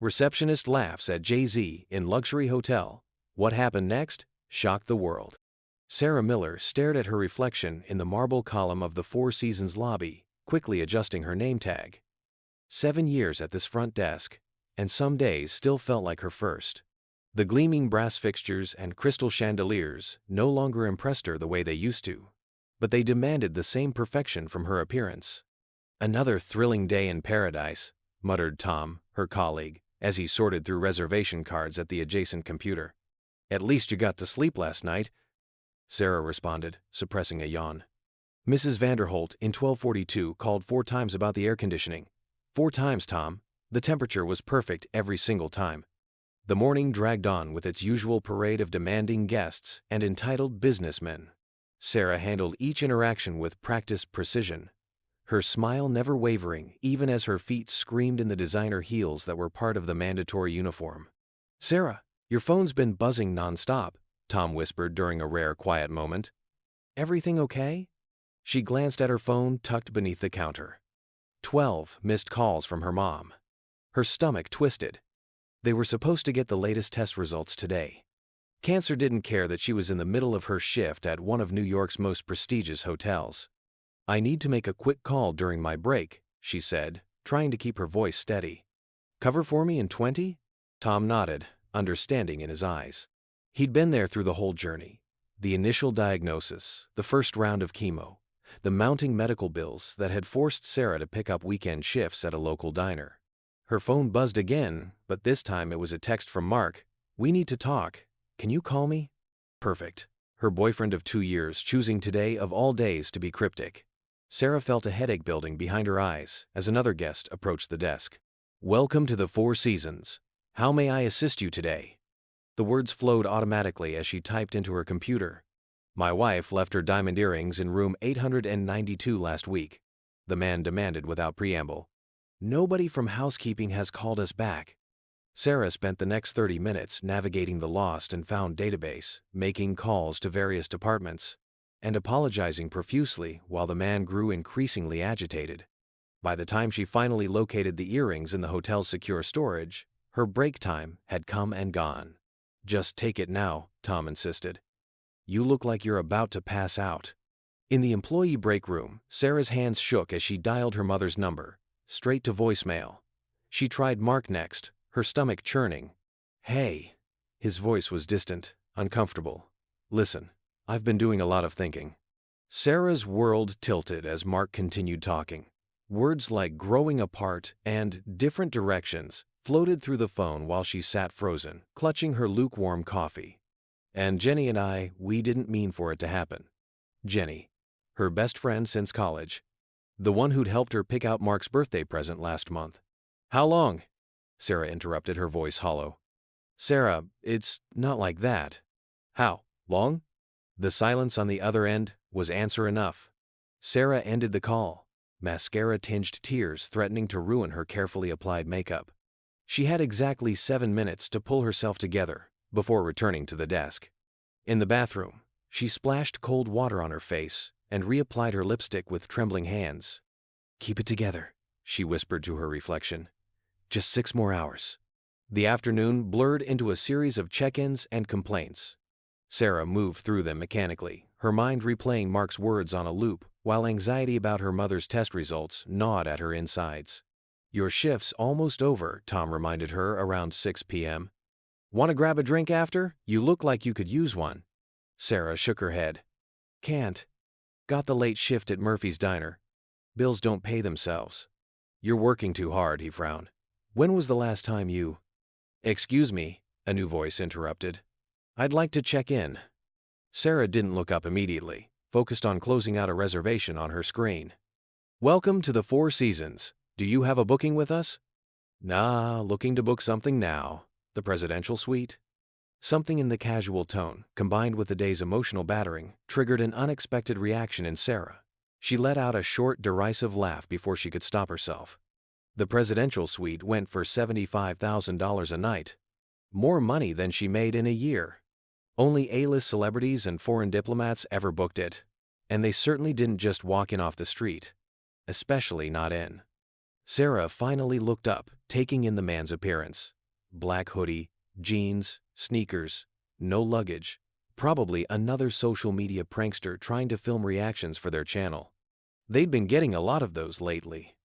Receptionist laughs at Jay-Z in luxury hotel. What happened next? Shocked the world. Sarah Miller stared at her reflection in the marble column of the Four Seasons lobby, quickly adjusting her name tag. 7 years at this front desk, and some days still felt like her first. The gleaming brass fixtures and crystal chandeliers no longer impressed her the way they used to, but they demanded the same perfection from her appearance. "Another thrilling day in paradise," muttered Tom, her colleague, as he sorted through reservation cards at the adjacent computer. "At least you got to sleep last night," Sarah responded, suppressing a yawn. "Mrs. Vanderholt in 1242 called 4 times about the air conditioning. 4 times, Tom. The temperature was perfect every single time." The morning dragged on with its usual parade of demanding guests and entitled businessmen. Sarah handled each interaction with practiced precision, her smile never wavering even as her feet screamed in the designer heels that were part of the mandatory uniform. "Sarah, your phone's been buzzing nonstop," Tom whispered during a rare quiet moment. "Everything okay?" She glanced at her phone tucked beneath the counter. 12 missed calls from her mom. Her stomach twisted. They were supposed to get the latest test results today. Cancer didn't care that she was in the middle of her shift at one of New York's most prestigious hotels. "I need to make a quick call during my break," she said, trying to keep her voice steady. "Cover for me in 20? Tom nodded, understanding in his eyes. He'd been there through the whole journey. The initial diagnosis, the first round of chemo, the mounting medical bills that had forced Sarah to pick up weekend shifts at a local diner. Her phone buzzed again, but this time it was a text from Mark. "We need to talk. Can you call me?" Perfect. Her boyfriend of 2 years choosing today of all days to be cryptic. Sarah felt a headache building behind her eyes as another guest approached the desk. "Welcome to the Four Seasons. How may I assist you today?" The words flowed automatically as she typed into her computer. "My wife left her diamond earrings in room 892 last week," the man demanded without preamble. "Nobody from housekeeping has called us back." Sarah spent the next 30 minutes navigating the lost and found database, making calls to various departments, and apologizing profusely while the man grew increasingly agitated. By the time she finally located the earrings in the hotel's secure storage, her break time had come and gone. "Just take it now," Tom insisted. "You look like you're about to pass out." In the employee break room, Sarah's hands shook as she dialed her mother's number, straight to voicemail. She tried Mark next, her stomach churning. "Hey." His voice was distant, uncomfortable. "Listen, I've been doing a lot of thinking." Sarah's world tilted as Mark continued talking. Words like growing apart and different directions floated through the phone while she sat frozen, clutching her lukewarm coffee. "And Jenny and I, we didn't mean for it to happen." Jenny, her best friend since college. The one who'd helped her pick out Mark's birthday present last month. "How long?" Sarah interrupted, her voice hollow. "Sarah, it's not like that." "How long?" The silence on the other end was answer enough. Sarah ended the call, mascara-tinged tears threatening to ruin her carefully applied makeup. She had exactly 7 minutes to pull herself together before returning to the desk. In the bathroom, she splashed cold water on her face and reapplied her lipstick with trembling hands. "Keep it together," she whispered to her reflection. "Just 6 more hours." The afternoon blurred into a series of check-ins and complaints. Sarah moved through them mechanically, her mind replaying Mark's words on a loop, while anxiety about her mother's test results gnawed at her insides. "Your shift's almost over," Tom reminded her around 6 p.m. "Want to grab a drink after? You look like you could use one." Sarah shook her head. "Can't. Got the late shift at Murphy's Diner. Bills don't pay themselves." "You're working too hard," he frowned. "When was the last time you—" "Excuse me," a new voice interrupted. "I'd like to check in." Sarah didn't look up immediately, focused on closing out a reservation on her screen. "Welcome to the Four Seasons. Do you have a booking with us?" "Nah, looking to book something now. The presidential suite?" Something in the casual tone, combined with the day's emotional battering, triggered an unexpected reaction in Sarah. She let out a short, derisive laugh before she could stop herself. The presidential suite went for $75,000 a night. More money than she made in a year. Only A-list celebrities and foreign diplomats ever booked it, and they certainly didn't just walk in off the street. Especially not in. Sarah finally looked up, taking in the man's appearance. Black hoodie, jeans, sneakers, no luggage. Probably another social media prankster trying to film reactions for their channel. They'd been getting a lot of those lately.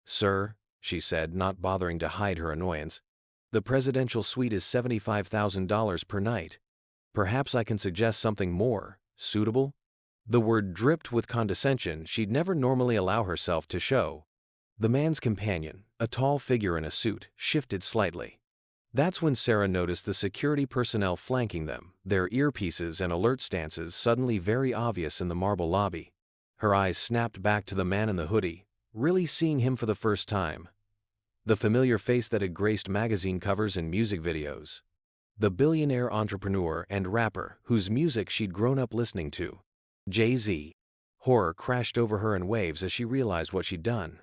"Sir," she said, not bothering to hide her annoyance, "the presidential suite is $75,000 per night. Perhaps I can suggest something more suitable?" The word dripped with condescension she'd never normally allow herself to show. The man's companion, a tall figure in a suit, shifted slightly. That's when Sarah noticed the security personnel flanking them, their earpieces and alert stances suddenly very obvious in the marble lobby. Her eyes snapped back to the man in the hoodie, really seeing him for the first time. The familiar face that had graced magazine covers and music videos. The billionaire entrepreneur and rapper whose music she'd grown up listening to. Jay-Z. Horror crashed over her in waves as she realized what she'd done.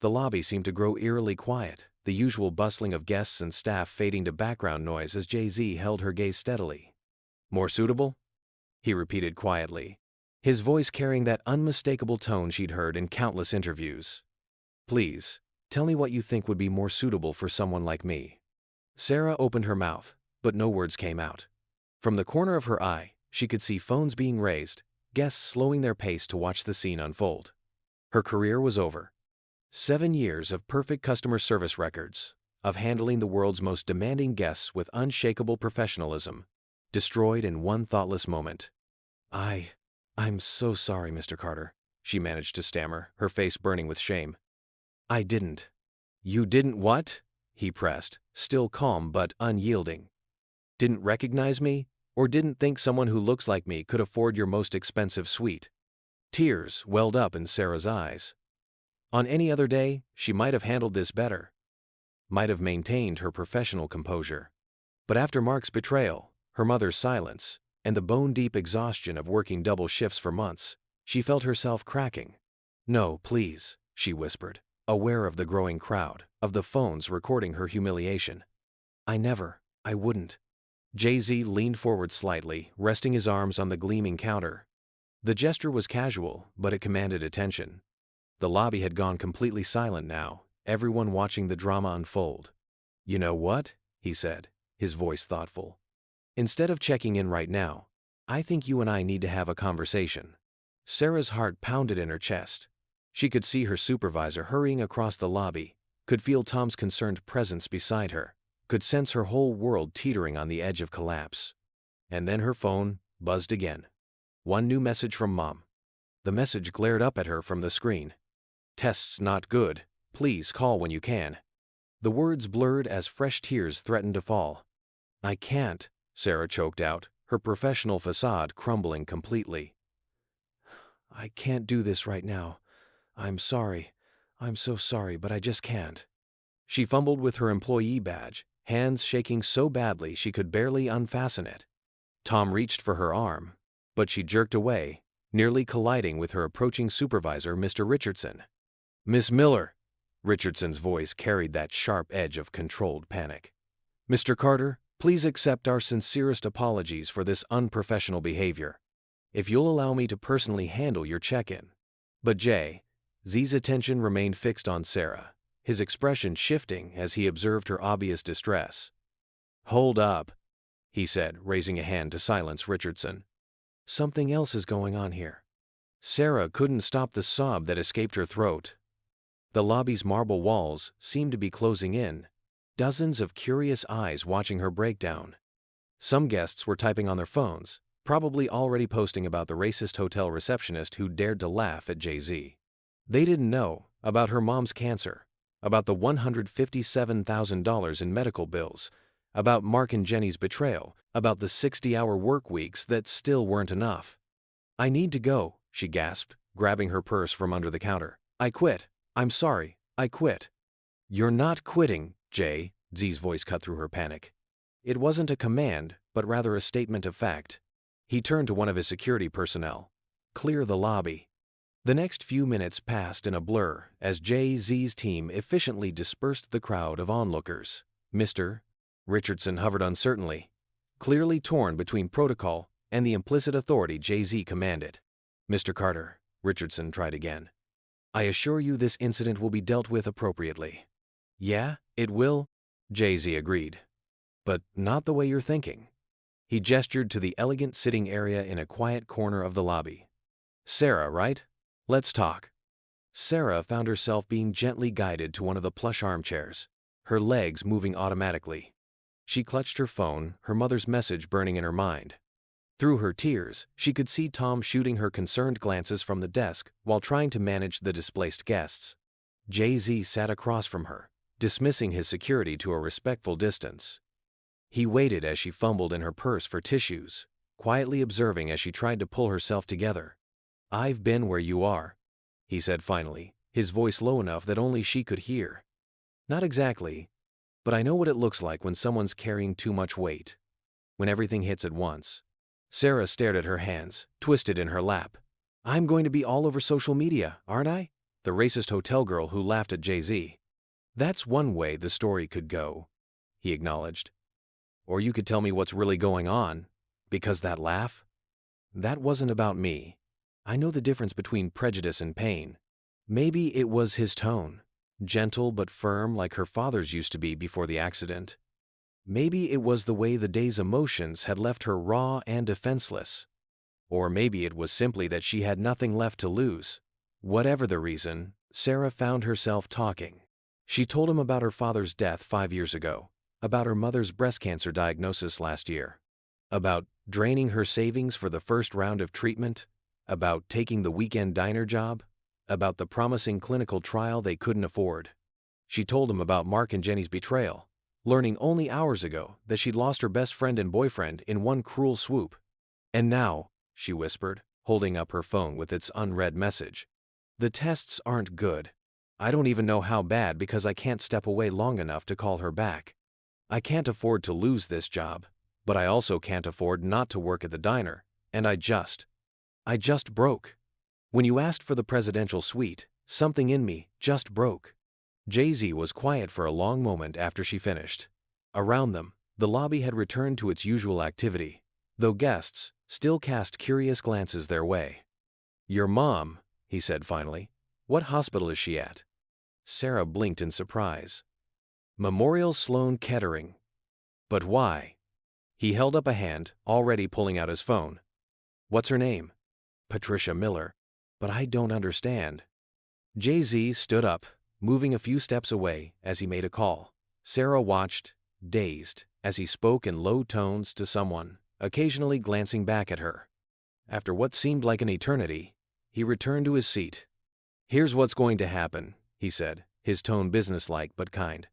The lobby seemed to grow eerily quiet, the usual bustling of guests and staff fading to background noise as Jay-Z held her gaze steadily. "More suitable?" he repeated quietly, his voice carrying that unmistakable tone she'd heard in countless interviews. "Please, tell me what you think would be more suitable for someone like me." Sarah opened her mouth, but no words came out. From the corner of her eye, she could see phones being raised, guests slowing their pace to watch the scene unfold. Her career was over. 7 years of perfect customer service records, of handling the world's most demanding guests with unshakable professionalism, destroyed in one thoughtless moment. I'm so sorry, Mr. Carter," she managed to stammer, her face burning with shame. "I didn't." "You didn't what?" he pressed, still calm but unyielding. "Didn't recognize me? Or didn't think someone who looks like me could afford your most expensive suite?" Tears welled up in Sarah's eyes. On any other day, she might have handled this better. Might have maintained her professional composure. But after Mark's betrayal, her mother's silence, and the bone-deep exhaustion of working double shifts for months, she felt herself cracking. "No, please," she whispered, aware of the growing crowd, of the phones recording her humiliation. I wouldn't." Jay-Z leaned forward slightly, resting his arms on the gleaming counter. The gesture was casual, but it commanded attention. The lobby had gone completely silent now, everyone watching the drama unfold. "You know what?" he said, his voice thoughtful. "Instead of checking in right now, I think you and I need to have a conversation." Sarah's heart pounded in her chest. She could see her supervisor hurrying across the lobby, could feel Tom's concerned presence beside her, could sense her whole world teetering on the edge of collapse. And then her phone buzzed again. One new message from Mom. The message glared up at her from the screen. "Test's not good. Please call when you can." The words blurred as fresh tears threatened to fall. "I can't," Sarah choked out, her professional facade crumbling completely. "I can't do this right now. I'm sorry. I'm so sorry, but I just can't." She fumbled with her employee badge, hands shaking so badly she could barely unfasten it. Tom reached for her arm, but she jerked away, nearly colliding with her approaching supervisor, Mr. Richardson. "Miss Miller," Richardson's voice carried that sharp edge of controlled panic. "Mr. Carter, please accept our sincerest apologies for this unprofessional behavior. If you'll allow me to personally handle your check-in." But Z's attention remained fixed on Sarah, his expression shifting as he observed her obvious distress. "Hold up," he said, raising a hand to silence Richardson. "Something else is going on here." Sarah couldn't stop the sob that escaped her throat. The lobby's marble walls seemed to be closing in, dozens of curious eyes watching her breakdown. Some guests were typing on their phones, probably already posting about the racist hotel receptionist who dared to laugh at Jay-Z. They didn't know about her mom's cancer, about the $157,000 in medical bills, about Mark and Jenny's betrayal, about the 60-hour work weeks that still weren't enough. "I need to go," she gasped, grabbing her purse from under the counter. "I quit. I'm sorry, I quit." "You're not quitting, Z's voice cut through her panic. It wasn't a command, but rather a statement of fact. He turned to one of his security personnel. "Clear the lobby." The next few minutes passed in a blur as Jay-Z's team efficiently dispersed the crowd of onlookers. Mr. Richardson hovered uncertainly, clearly torn between protocol and the implicit authority Jay-Z commanded. "Mr. Carter," Richardson tried again. I assure you this incident will be dealt with appropriately. Yeah, it will, Jay-Z agreed. But not the way you're thinking. He gestured to the elegant sitting area in a quiet corner of the lobby. Sarah, right? Let's talk. Sarah found herself being gently guided to one of the plush armchairs, her legs moving automatically. She clutched her phone, her mother's message burning in her mind. Through her tears, she could see Tom shooting her concerned glances from the desk while trying to manage the displaced guests. Jay-Z sat across from her, dismissing his security to a respectful distance. He waited as she fumbled in her purse for tissues, quietly observing as she tried to pull herself together. I've been where you are, he said finally, his voice low enough that only she could hear. Not exactly, but I know what it looks like when someone's carrying too much weight. When everything hits at once. Sarah stared at her hands, twisted in her lap. I'm going to be all over social media, aren't I? The racist hotel girl who laughed at Jay-Z. That's one way the story could go, he acknowledged. Or you could tell me what's really going on, because that laugh? That wasn't about me. I know the difference between prejudice and pain. Maybe it was his tone, gentle but firm like her father's used to be before the accident. Maybe it was the way the day's emotions had left her raw and defenseless. Or maybe it was simply that she had nothing left to lose. Whatever the reason, Sarah found herself talking. She told him about her father's death 5 years ago, about her mother's breast cancer diagnosis last year, about draining her savings for the first round of treatment, about taking the weekend diner job, about the promising clinical trial they couldn't afford. She told him about Mark and Jenny's betrayal, learning only hours ago that she'd lost her best friend and boyfriend in one cruel swoop. And now, she whispered, holding up her phone with its unread message, the tests aren't good. I don't even know how bad because I can't step away long enough to call her back. I can't afford to lose this job, but I also can't afford not to work at the diner, and I just broke. When you asked for the presidential suite, something in me just broke. Jay-Z was quiet for a long moment after she finished. Around them, the lobby had returned to its usual activity, though guests still cast curious glances their way. Your mom, he said finally. What hospital is she at? Sarah blinked in surprise. Memorial Sloan Kettering. But why? He held up a hand, already pulling out his phone. What's her name? Patricia Miller. But I don't understand. Jay-Z stood up, moving a few steps away as he made a call. Sarah watched, dazed, as he spoke in low tones to someone, occasionally glancing back at her. After what seemed like an eternity, he returned to his seat. Here's what's going to happen, he said, his tone businesslike but kind.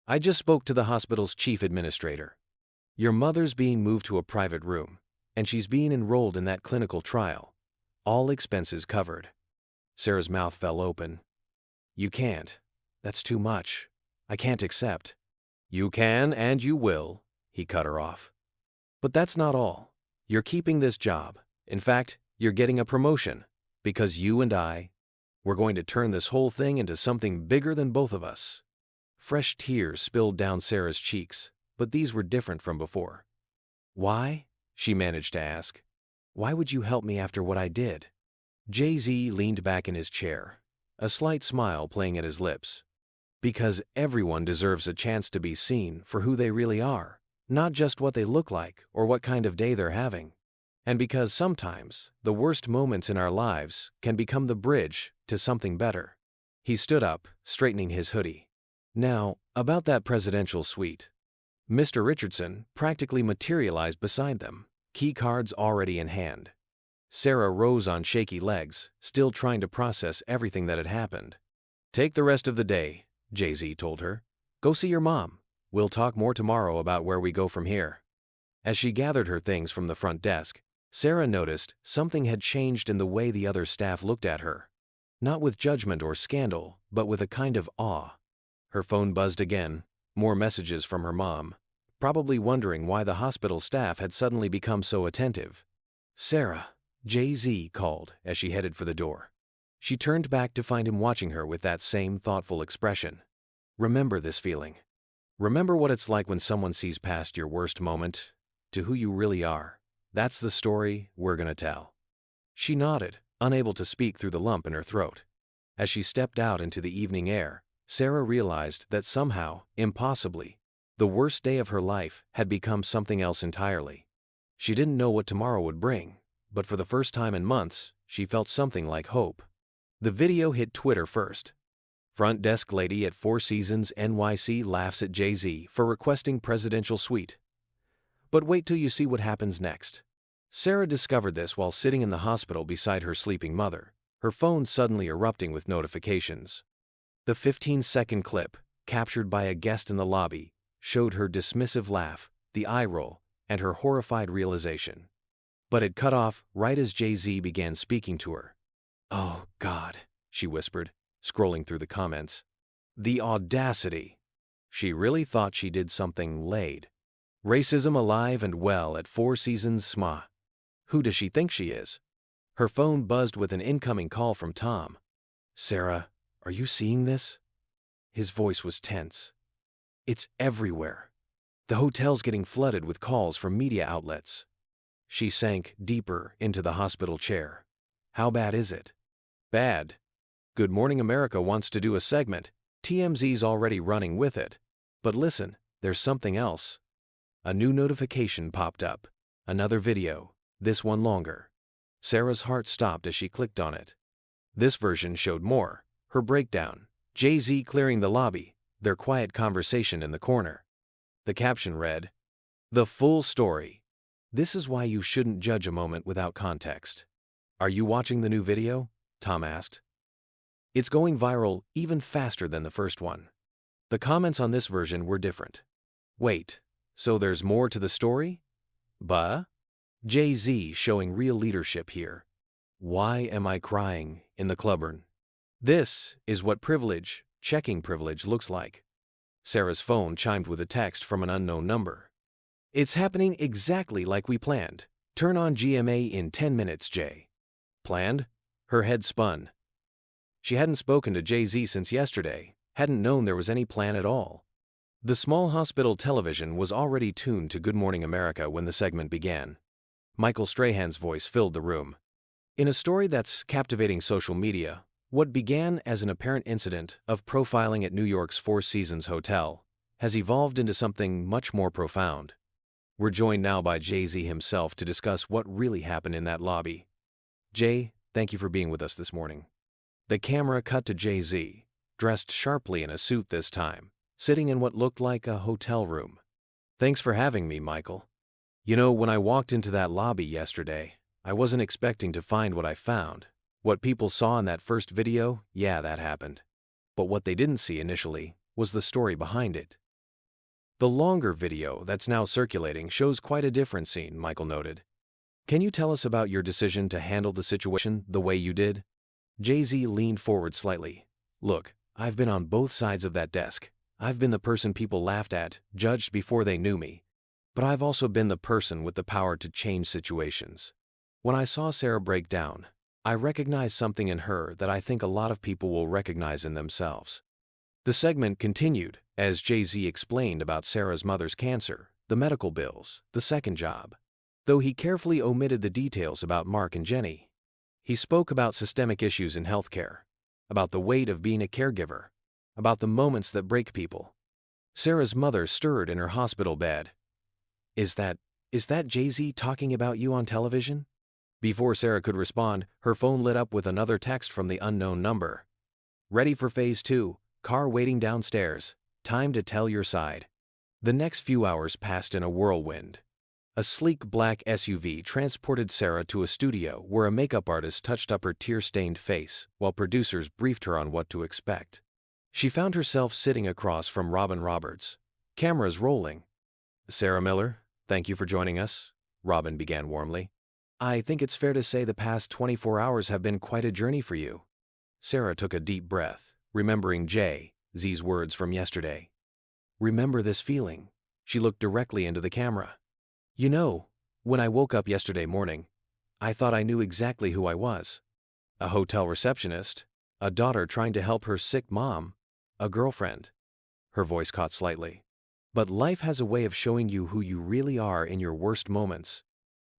I just spoke to the hospital's chief administrator. Your mother's being moved to a private room, and she's being enrolled in that clinical trial. All expenses covered. Sarah's mouth fell open. You can't. That's too much. I can't accept. You can and you will, he cut her off. But that's not all. You're keeping this job. In fact, you're getting a promotion, because you and we're going to turn this whole thing into something bigger than both of us. Fresh tears spilled down Sarah's cheeks, but these were different from before. Why? She managed to ask. Why would you help me after what I did? Jay-Z leaned back in his chair, a slight smile playing at his lips. Because everyone deserves a chance to be seen for who they really are, not just what they look like or what kind of day they're having. And because sometimes the worst moments in our lives can become the bridge to something better. He stood up, straightening his hoodie. Now, about that presidential suite. Mr. Richardson practically materialized beside them, key cards already in hand. Sarah rose on shaky legs, still trying to process everything that had happened. Take the rest of the day, Jay-Z told her. Go see your mom. We'll talk more tomorrow about where we go from here. As she gathered her things from the front desk, Sarah noticed something had changed in the way the other staff looked at her. Not with judgment or scandal, but with a kind of awe. Her phone buzzed again, more messages from her mom, probably wondering why the hospital staff had suddenly become so attentive. Sarah, Jay-Z called as she headed for the door. She turned back to find him watching her with that same thoughtful expression. Remember this feeling. Remember what it's like when someone sees past your worst moment to who you really are. That's the story we're going to tell. She nodded, unable to speak through the lump in her throat. As she stepped out into the evening air, Sarah realized that somehow, impossibly, the worst day of her life had become something else entirely. She didn't know what tomorrow would bring, but for the first time in months, she felt something like hope. The video hit Twitter first. Front desk lady at Four Seasons NYC laughs at Jay-Z for requesting presidential suite. But wait till you see what happens next. Sarah discovered this while sitting in the hospital beside her sleeping mother, her phone suddenly erupting with notifications. The 15-second clip, captured by a guest in the lobby, showed her dismissive laugh, the eye roll, and her horrified realization. But it cut off right as Jay-Z began speaking to her. "Oh, God," she whispered, scrolling through the comments. "The audacity." She really thought she did something laid. Racism alive and well at Four Seasons SMA. Who does she think she is? Her phone buzzed with an incoming call from Tom. "Sarah, are you seeing this?" His voice was tense. "It's everywhere. The hotel's getting flooded with calls from media outlets." She sank deeper into the hospital chair. "How bad is it?" "Bad. Good Morning America wants to do a segment. TMZ's already running with it. But listen, there's something else." A new notification popped up. Another video, this one longer. Sarah's heart stopped as she clicked on it. This version showed more. Her breakdown, Jay-Z clearing the lobby, their quiet conversation in the corner. The caption read, "The full story. This is why you shouldn't judge a moment without context." "Are you watching the new video?" Tom asked. "It's going viral even faster than the first one." The comments on this version were different. "Wait, so there's more to the story? Buh? Jay-Z showing real leadership here. Why am I crying in the clubroom? This is what privilege, checking privilege, looks like." Sarah's phone chimed with a text from an unknown number. "It's happening exactly like we planned. Turn on GMA in 10 minutes, Jay." Planned? Her head spun. She hadn't spoken to Jay-Z since yesterday, hadn't known there was any plan at all. The small hospital television was already tuned to Good Morning America when the segment began. Michael Strahan's voice filled the room. In a story that's captivating social media, what began as an apparent incident of profiling at New York's Four Seasons Hotel has evolved into something much more profound. We're joined now by Jay-Z himself to discuss what really happened in that lobby. Jay, thank you for being with us this morning. The camera cut to Jay-Z, dressed sharply in a suit this time, sitting in what looked like a hotel room. "Thanks for having me, Michael. You know, when I walked into that lobby yesterday, I wasn't expecting to find what I found. What people saw in that first video, yeah, that happened. But what they didn't see initially was the story behind it." "The longer video that's now circulating shows quite a different scene," Michael noted. "Can you tell us about your decision to handle the situation the way you did?" Jay-Z leaned forward slightly. "Look, I've been on both sides of that desk. I've been the person people laughed at, judged before they knew me. But I've also been the person with the power to change situations. When I saw Sarah break down, I recognized something in her that I think a lot of people will recognize in themselves." The segment continued as Jay-Z explained about Sarah's mother's cancer, the medical bills, the second job. Though he carefully omitted the details about Mark and Jenny. He spoke about systemic issues in healthcare, about the weight of being a caregiver, about the moments that break people. Sarah's mother stirred in her hospital bed. Is that Jay-Z talking about you on television?" Before Sarah could respond, her phone lit up with another text from the unknown number. "Ready for phase 2, car waiting downstairs, time to tell your side." The next few hours passed in a whirlwind. A sleek black SUV transported Sarah to a studio where a makeup artist touched up her tear-stained face while producers briefed her on what to expect. She found herself sitting across from Robin Roberts. Cameras rolling. "Sarah Miller, thank you for joining us," Robin began warmly. "I think it's fair to say the past 24 hours have been quite a journey for you." Sarah took a deep breath, remembering Jay-Z's words from yesterday. "Remember this feeling?" She looked directly into the camera. "You know, when I woke up yesterday morning, I thought I knew exactly who I was. A hotel receptionist, a daughter trying to help her sick mom, a girlfriend." Her voice caught slightly. "But life has a way of showing you who you really are in your worst moments."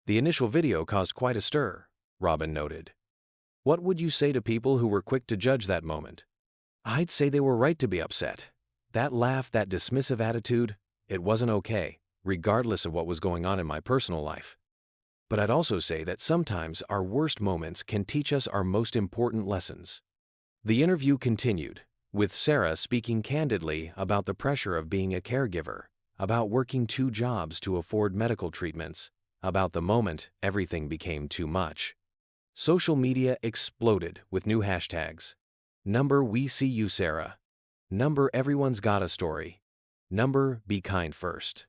"The initial video caused quite a stir," Robin noted. What would you say to people who were quick to judge that moment? I'd say they were right to be upset. That laugh, that dismissive attitude, it wasn't okay, regardless of what was going on in my personal life. But I'd also say that sometimes our worst moments can teach us our most important lessons. The interview continued, with Sarah speaking candidly about the pressure of being a caregiver, about working 2 jobs to afford medical treatments, about the moment everything became too much. Social media exploded with new hashtags. Number we see you Sarah. Number everyone's got a story. Number be kind first.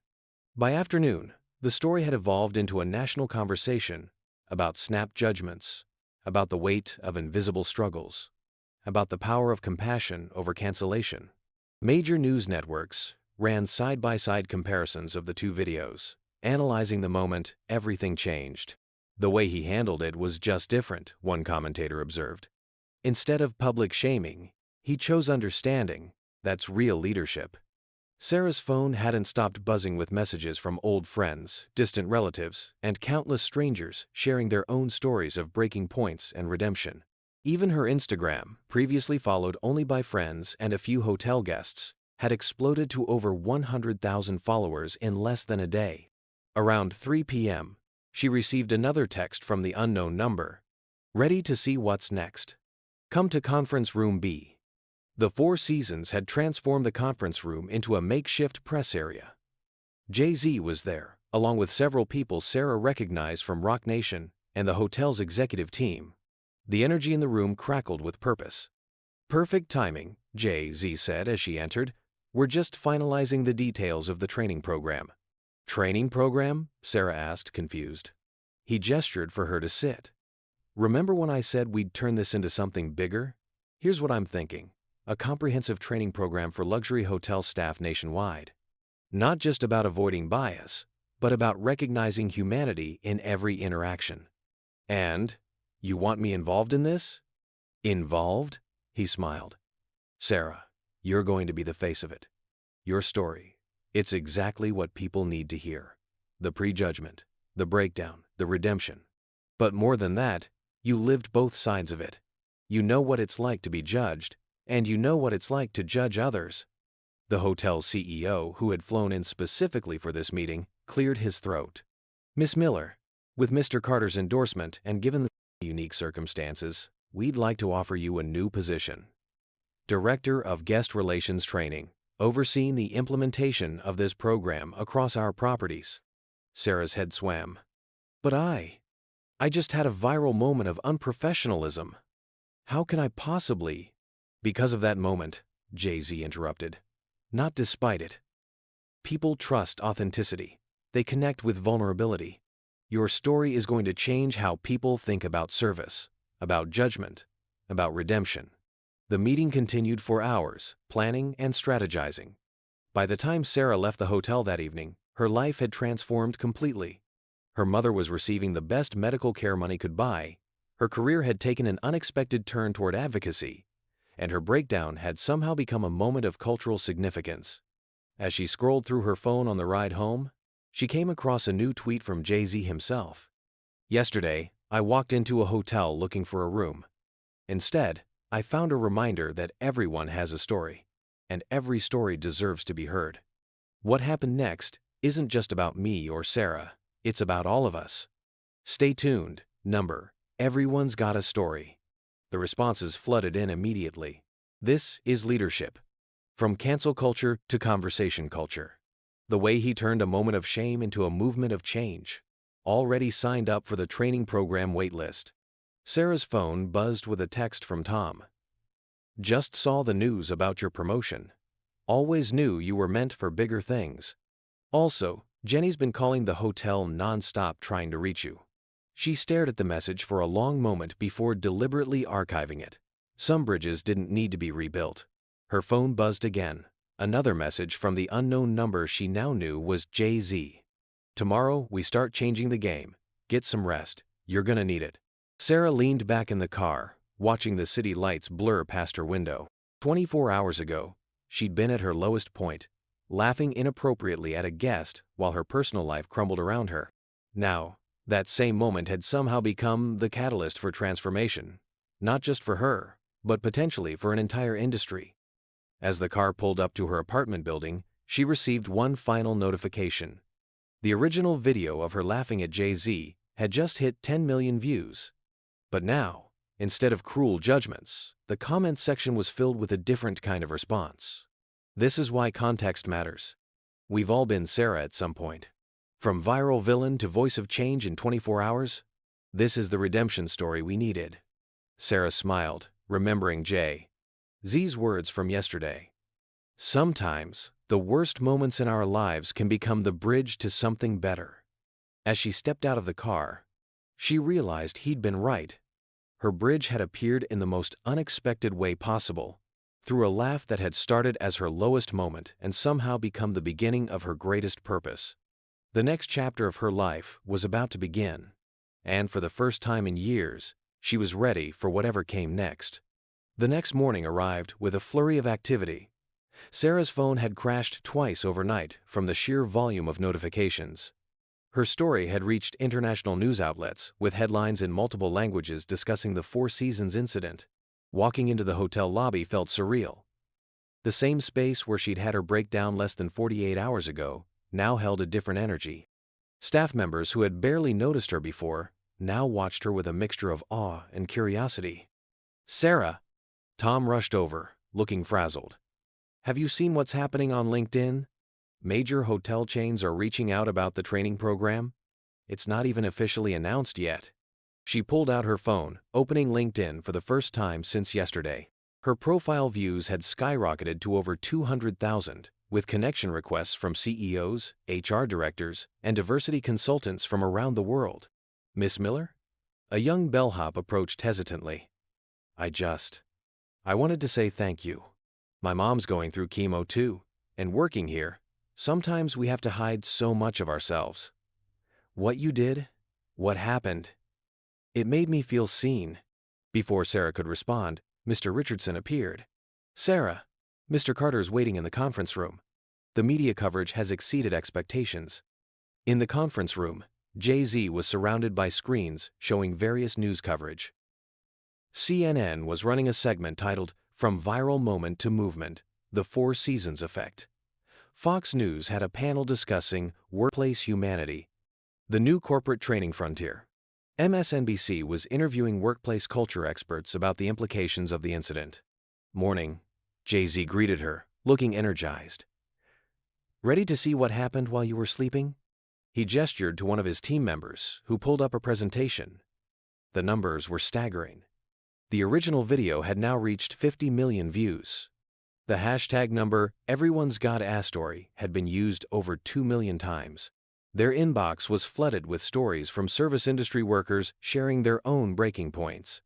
By afternoon, the story had evolved into a national conversation about snap judgments, about the weight of invisible struggles, about the power of compassion over cancellation. Major news networks ran side-by-side comparisons of the 2 videos, analyzing the moment everything changed. The way he handled it was just different, one commentator observed. Instead of public shaming, he chose understanding. That's real leadership. Sarah's phone hadn't stopped buzzing with messages from old friends, distant relatives, and countless strangers sharing their own stories of breaking points and redemption. Even her Instagram, previously followed only by friends and a few hotel guests, had exploded to over 100,000 followers in less than a day. Around 3 p.m., she received another text from the unknown number. Ready to see what's next? Come to Conference Room B. The Four Seasons had transformed the conference room into a makeshift press area. Jay-Z was there, along with several people Sarah recognized from Rock Nation and the hotel's executive team. The energy in the room crackled with purpose. Perfect timing, Jay-Z said as she entered. We're just finalizing the details of the training program. Training program? Sarah asked, confused. He gestured for her to sit. Remember when I said we'd turn this into something bigger? Here's what I'm thinking. A comprehensive training program for luxury hotel staff nationwide. Not just about avoiding bias, but about recognizing humanity in every interaction. And, you want me involved in this? Involved? He smiled. Sarah, you're going to be the face of it. Your story. It's exactly what people need to hear. The prejudgment, the breakdown, the redemption. But more than that, you lived both sides of it. You know what it's like to be judged, and you know what it's like to judge others. The hotel's CEO, who had flown in specifically for this meeting, cleared his throat. Miss Miller, with Mr. Carter's endorsement and given the unique circumstances, we'd like to offer you a new position. Director of Guest Relations Training, overseeing the implementation of this program across our properties. Sarah's head swam. But I just had a viral moment of unprofessionalism. How can I possibly? Because of that moment, Jay-Z interrupted. Not despite it. People trust authenticity. They connect with vulnerability. Your story is going to change how people think about service, about judgment, about redemption. The meeting continued for hours, planning and strategizing. By the time Sarah left the hotel that evening, her life had transformed completely. Her mother was receiving the best medical care money could buy, her career had taken an unexpected turn toward advocacy, and her breakdown had somehow become a moment of cultural significance. As she scrolled through her phone on the ride home, she came across a new tweet from Jay-Z himself. Yesterday, I walked into a hotel looking for a room. Instead, I found a reminder that everyone has a story, and every story deserves to be heard. What happened next isn't just about me or Sarah, it's about all of us. Stay tuned. Number, everyone's got a story. The responses flooded in immediately. This is leadership. From cancel culture to conversation culture. The way he turned a moment of shame into a movement of change. Already signed up for the training program waitlist. Sarah's phone buzzed with a text from Tom. Just saw the news about your promotion. Always knew you were meant for bigger things. Also, Jenny's been calling the hotel non-stop trying to reach you. She stared at the message for a long moment before deliberately archiving it. Some bridges didn't need to be rebuilt. Her phone buzzed again. Another message from the unknown number she now knew was Jay-Z. Tomorrow, we start changing the game. Get some rest. You're gonna need it. Sarah leaned back in the car, watching the city lights blur past her window. 24 hours ago, she'd been at her lowest point, laughing inappropriately at a guest while her personal life crumbled around her. Now, that same moment had somehow become the catalyst for transformation. not just for her, but potentially for an entire industry. As the car pulled up to her apartment building, she received one final notification. The original video of her laughing at Jay-Z had just hit 10 million views. But now, instead of cruel judgments, the comments section was filled with a different kind of response. This is why context matters. We've all been Sarah at some point. From viral villain to voice of change in 24 hours, this is the redemption story we needed. Sarah smiled, remembering Jay-Z's words from yesterday. Sometimes, the worst moments in our lives can become the bridge to something better. As she stepped out of the car, she realized he'd been right. Her bridge had appeared in the most unexpected way possible, through a laugh that had started as her lowest moment and somehow become the beginning of her greatest purpose. The next chapter of her life was about to begin, and for the first time in years, she was ready for whatever came next. The next morning arrived with a flurry of activity. Sarah's phone had crashed twice overnight from the sheer volume of notifications. Her story had reached international news outlets with headlines in multiple languages discussing the Four Seasons incident. Walking into the hotel lobby felt surreal. The same space where she'd had her breakdown less than 48 hours ago now held a different energy. Staff members who had barely noticed her before now watched her with a mixture of awe and curiosity. "Sarah!" Tom rushed over, looking frazzled. "Have you seen what's happening on LinkedIn? Major hotel chains are reaching out about the training program. It's not even officially announced yet." She pulled out her phone, opening LinkedIn for the first time since yesterday. Her profile views had skyrocketed to over 200,000, with connection requests from CEOs, HR directors, and diversity consultants from around the world. "Miss Miller?" A young bellhop approached hesitantly. I wanted to say thank you. My mom's going through chemo too, and working here, sometimes we have to hide so much of ourselves. What you did, what happened, it made me feel seen." Before Sarah could respond, Mr. Richardson appeared. "Sarah, Mr. Carter's waiting in the conference room. The media coverage has exceeded expectations." In the conference room, Jay-Z was surrounded by screens showing various news coverage. CNN was running a segment titled "From Viral Moment to Movement, The Four Seasons Effect." Fox News had a panel discussing workplace humanity, the new corporate training frontier. MSNBC was interviewing workplace culture experts about the implications of the incident. "Morning," Jay-Z greeted her, looking energized. "Ready to see what happened while you were sleeping?" He gestured to one of his team members, who pulled up a presentation. The numbers were staggering. The original video had now reached 50 million views. The hashtag number #Everyone'sGotAstory had been used over 2 million times. Their inbox was flooded with stories from service industry workers sharing their own breaking points.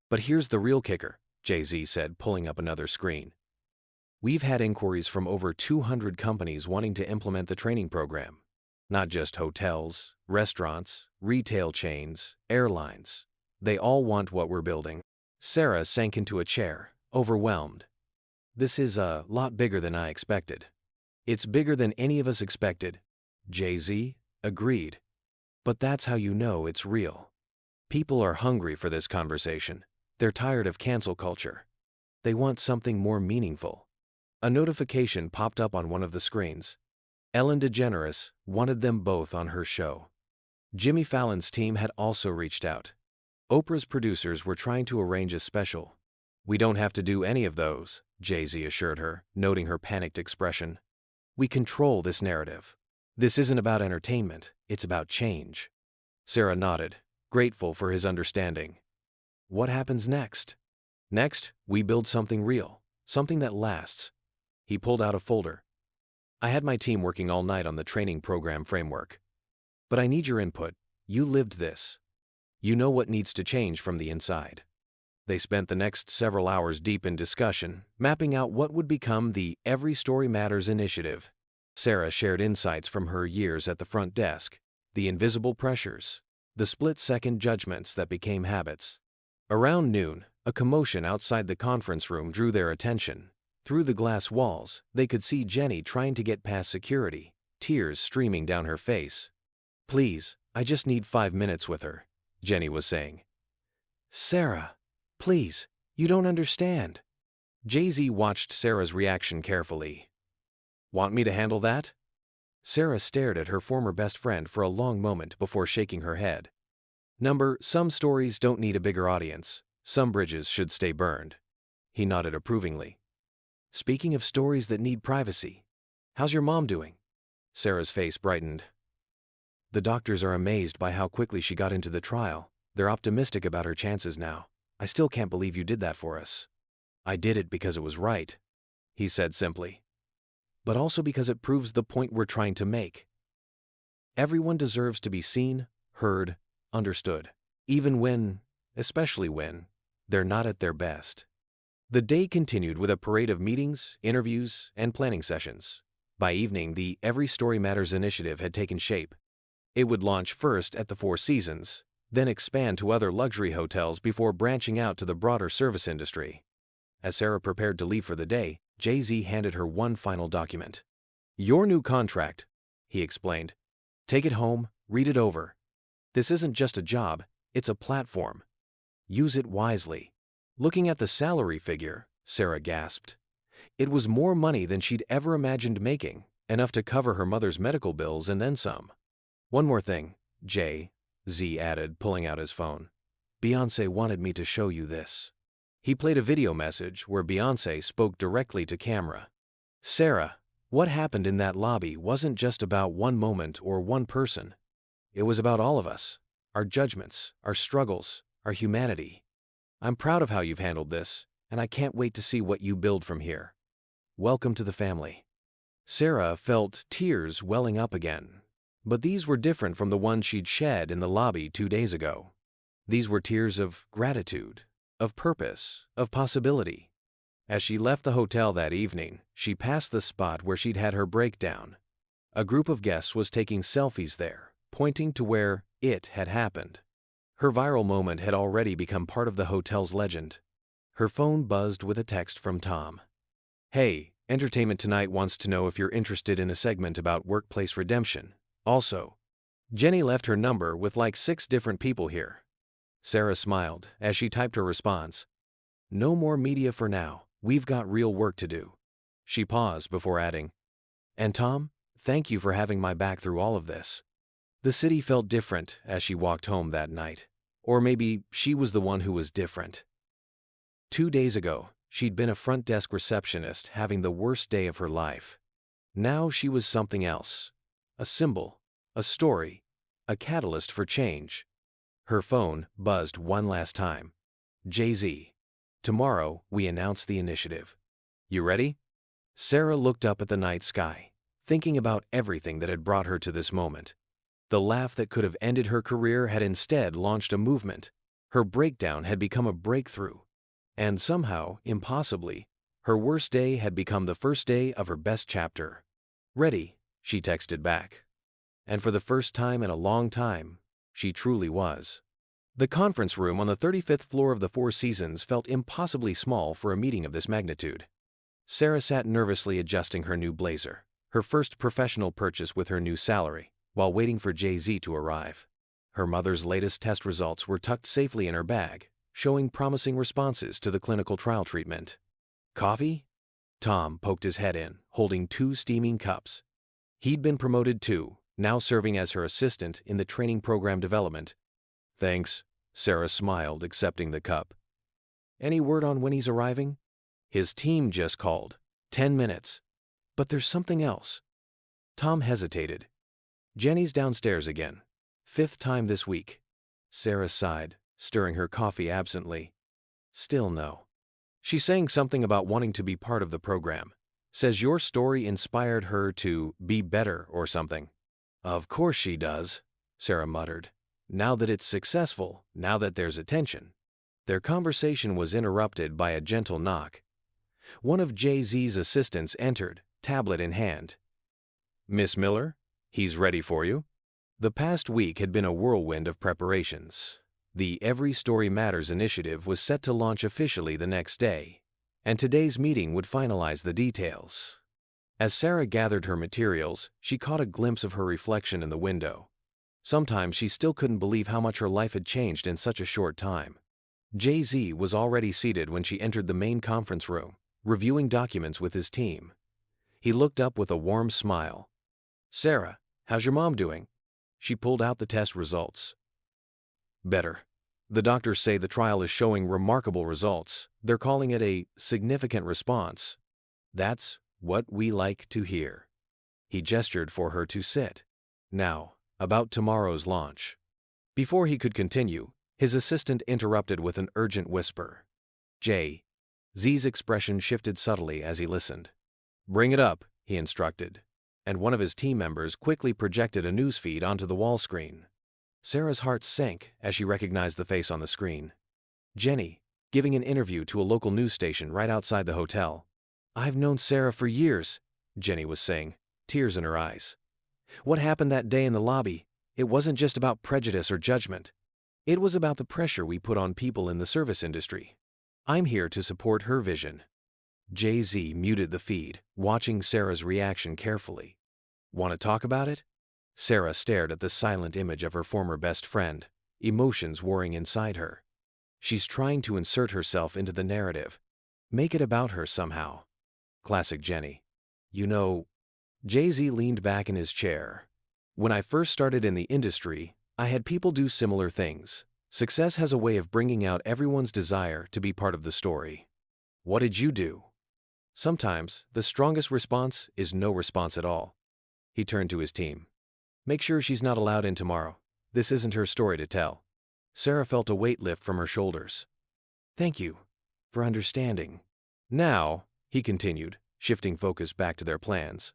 "But here's the real kicker," Jay-Z said, pulling up another screen. "We've had inquiries from over 200 companies wanting to implement the training program. Not just hotels, restaurants, retail chains, airlines. They all want what we're building." Sarah sank into a chair, overwhelmed. "This is a lot bigger than I expected." "It's bigger than any of us expected," Jay-Z agreed. "But that's how you know it's real. People are hungry for this conversation. They're tired of cancel culture. They want something more meaningful." A notification popped up on one of the screens. Ellen DeGeneres wanted them both on her show. Jimmy Fallon's team had also reached out. Oprah's producers were trying to arrange a special. "We don't have to do any of those," Jay-Z assured her, noting her panicked expression. "We control this narrative. This isn't about entertainment, it's about change." Sarah nodded, grateful for his understanding. "What happens next?" "Next, we build something real, something that lasts." He pulled out a folder. "I had my team working all night on the training program framework. But I need your input. You lived this. You know what needs to change from the inside." They spent the next several hours deep in discussion, mapping out what would become the Every Story Matters initiative. Sarah shared insights from her years at the front desk, the invisible pressures, the split-second judgments that became habits. Around noon, a commotion outside the conference room drew their attention. Through the glass walls, they could see Jenny trying to get past security, tears streaming down her face. "Please, I just need 5 minutes with her," Jenny was saying. "Sarah," Please, you don't understand. Jay-Z watched Sarah's reaction carefully. Want me to handle that? Sarah stared at her former best friend for a long moment before shaking her head. Some stories don't need a bigger audience. Some bridges should stay burned. He nodded approvingly. Speaking of stories that need privacy, how's your mom doing? Sarah's face brightened. The doctors are amazed by how quickly she got into the trial. They're optimistic about her chances now. I still can't believe you did that for us. I did it because it was right, he said simply. But also because it proves the point we're trying to make. Everyone deserves to be seen, heard, understood, even when, especially when, they're not at their best. The day continued with a parade of meetings, interviews, and planning sessions. By evening, the Every Story Matters initiative had taken shape. It would launch first at the Four Seasons, then expand to other luxury hotels before branching out to the broader service industry. As Sarah prepared to leave for the day, Jay-Z handed her one final document. Your new contract, he explained. Take it home, read it over. This isn't just a job, it's a platform. Use it wisely. Looking at the salary figure, Sarah gasped. It was more money than she'd ever imagined making, enough to cover her mother's medical bills and then some. One more thing, Jay-Z added, pulling out his phone. Beyoncé wanted me to show you this. He played a video message where Beyoncé spoke directly to camera. Sarah, what happened in that lobby wasn't just about one moment or one person. It was about all of us, our judgments, our struggles, our humanity. I'm proud of how you've handled this, and I can't wait to see what you build from here. Welcome to the family. Sarah felt tears welling up again, but these were different from the ones she'd shed in the lobby 2 days ago. These were tears of gratitude, of purpose, of possibility. As she left the hotel that evening, she passed the spot where she'd had her breakdown. A group of guests was taking selfies there, pointing to where it had happened. Her viral moment had already become part of the hotel's legend. Her phone buzzed with a text from Tom. Hey, Entertainment Tonight wants to know if you're interested in a segment about workplace redemption. Also, Jenny left her number with like 6 different people here. Sarah smiled as she typed her response. No more media for now, we've got real work to do. She paused before adding, and Tom, thank you for having my back through all of this. The city felt different as she walked home that night. Or maybe she was the one who was different. 2 days ago, she'd been a front desk receptionist having the worst day of her life. Now she was something else. A symbol, a story, a catalyst for change. Her phone buzzed one last time. Jay-Z. Tomorrow, we announce the initiative. You ready? Sarah looked up at the night sky, thinking about everything that had brought her to this moment. The laugh that could have ended her career had instead launched a movement. Her breakdown had become a breakthrough. And somehow, impossibly, her worst day had become the first day of her best chapter. Ready, she texted back. And for the first time in a long time, she truly was. The conference room on the 35th floor of the Four Seasons felt impossibly small for a meeting of this magnitude. Sarah sat nervously adjusting her new blazer, her first professional purchase with her new salary, while waiting for Jay-Z to arrive. Her mother's latest test results were tucked safely in her bag, showing promising responses to the clinical trial treatment. Coffee? Tom poked his head in, holding 2 steaming cups. He'd been promoted too, now serving as her assistant in the training program development. Thanks, Sarah smiled, accepting the cup. Any word on when he's arriving? His team just called. 10 minutes. But there's something else. Tom hesitated. Jenny's downstairs again. 5th time this week. Sarah sighed, stirring her coffee absently. Still no. She's saying something about wanting to be part of the program. Says your story inspired her to be better or something. Of course she does, Sarah muttered. Now that it's successful, now that there's attention. Their conversation was interrupted by a gentle knock. One of Jay-Z's assistants entered, tablet in hand. Miss Miller? He's ready for you. The past week had been a whirlwind of preparations. The Every Story Matters initiative was set to launch officially the next day, and today's meeting would finalize the details. As Sarah gathered her materials, she caught a glimpse of her reflection in the window. Sometimes she still couldn't believe how much her life had changed in such a short time. Jay-Z was already seated when she entered the main conference room, reviewing documents with his team. He looked up with a warm smile. "Sarah, how's your mom doing?" She pulled out the test results. "Better. The doctors say the trial is showing remarkable results. They're calling it a significant response." "That's what we like to hear." He gestured for her to sit. "Now, about tomorrow's launch." Before he could continue, his assistant interrupted with an urgent whisper. Z's expression shifted subtly as he listened. "Bring it up," he instructed, and one of his team members quickly projected a news feed onto the wall screen. Sarah's heart sank as she recognized the face on the screen. Jenny, giving an interview to a local news station right outside the hotel. "I've known Sarah for years," Jenny was saying, tears in her eyes. "What happened that day in the lobby, it wasn't just about prejudice or judgment. It was about the pressure we put on people in the service industry. I'm here to support her vision." Jay-Z muted the feed, watching Sarah's reaction carefully. "Want to talk about it?" Sarah stared at the silent image of her former best friend, emotions warring inside her. She's trying to insert herself into the narrative. Make it about her somehow. Classic Jenny. "You know," Jay-Z leaned back in his chair. "When I first started in the industry, I had people do similar things. Success has a way of bringing out everyone's desire to be part of the story. What did you do?" "Sometimes, the strongest response is no response at all." He turned to his team. "Make sure she's not allowed in tomorrow. This isn't her story to tell." Sarah felt a weight lift from her shoulders. "Thank you for understanding." "Now," he continued, shifting focus back to their plans,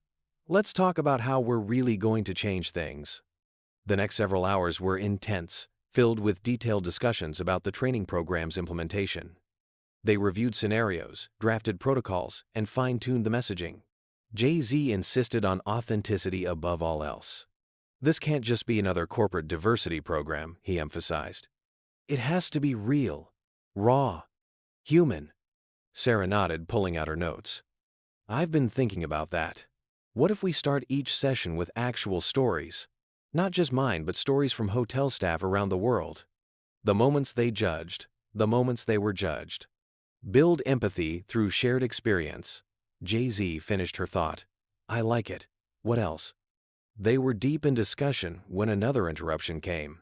"let's talk about how we're really going to change things." The next several hours were intense, filled with detailed discussions about the training program's implementation. They reviewed scenarios, drafted protocols, and fine-tuned the messaging. Jay-Z insisted on authenticity above all else. "This can't just be another corporate diversity program," he emphasized. "It has to be real, raw, human." Sarah nodded, pulling out her notes. "I've been thinking about that. What if we start each session with actual stories? Not just mine, but stories from hotel staff around the world. The moments they judged, the moments they were judged. Build empathy through shared experience." Jay-Z finished her thought. "I like it. What else?" They were deep in discussion when another interruption came.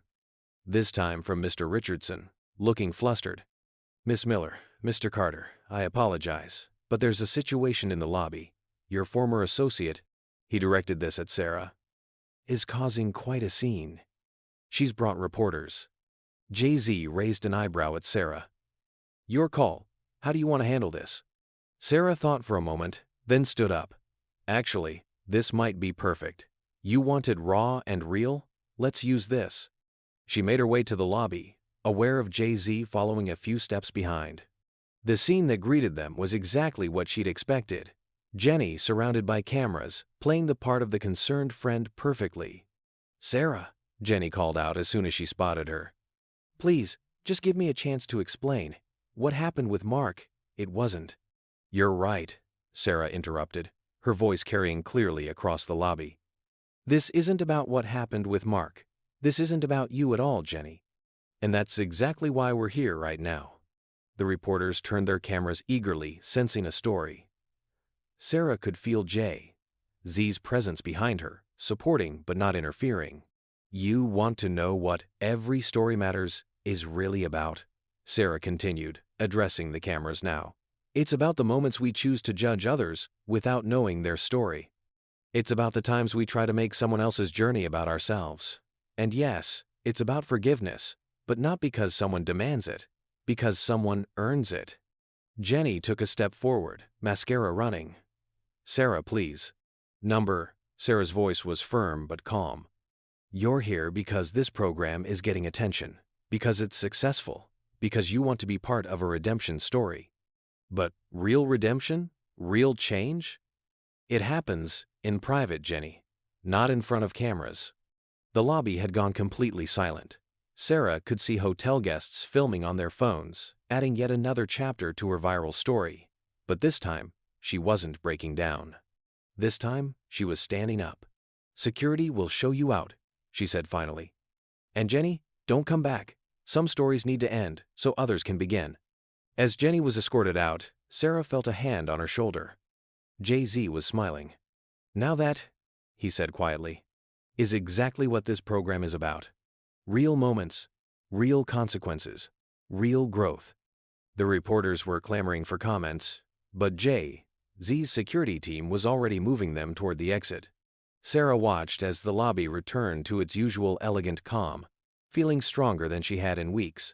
This time from Mr. Richardson, looking flustered. "Miss Miller, Mr. Carter, I apologize, but there's a situation in the lobby. Your former associate," he directed this at Sarah, "is causing quite a scene. She's brought reporters." Jay-Z raised an eyebrow at Sarah. "Your call. How do you want to handle this?" Sarah thought for a moment, then stood up. "Actually, this might be perfect. You wanted raw and real? Let's use this." She made her way to the lobby, aware of Jay-Z following a few steps behind. The scene that greeted them was exactly what she'd expected. Jenny, surrounded by cameras, playing the part of the concerned friend perfectly. "Sarah," Jenny called out as soon as she spotted her. "Please, just give me a chance to explain. What happened with Mark, it wasn't." "You're right," Sarah interrupted, her voice carrying clearly across the lobby. "This isn't about what happened with Mark. This isn't about you at all, Jenny. And that's exactly why we're here right now." The reporters turned their cameras eagerly, sensing a story. Sarah could feel Jay-Z's presence behind her, supporting but not interfering. "You want to know what every story matters is really about?" Sarah continued, addressing the cameras now. "It's about the moments we choose to judge others without knowing their story. It's about the times we try to make someone else's journey about ourselves. And yes, it's about forgiveness, but not because someone demands it, because someone earns it." Jenny took a step forward, mascara running. "Sarah, please." Sarah's voice was firm but calm. "You're here because this program is getting attention, because it's successful, because you want to be part of a redemption story. But real redemption? Real change? It happens in private, Jenny, not in front of cameras." The lobby had gone completely silent. Sarah could see hotel guests filming on their phones, adding yet another chapter to her viral story. But this time, she wasn't breaking down. This time, she was standing up. "Security will show you out," she said finally. "And Jenny, don't come back. Some stories need to end so others can begin. As Jenny was escorted out, Sarah felt a hand on her shoulder. Jay-Z was smiling. Now that, he said quietly, is exactly what this program is about. Real moments, real consequences, real growth. The reporters were clamoring for comments, but Jay-Z's security team was already moving them toward the exit. Sarah watched as the lobby returned to its usual elegant calm, feeling stronger than she had in weeks.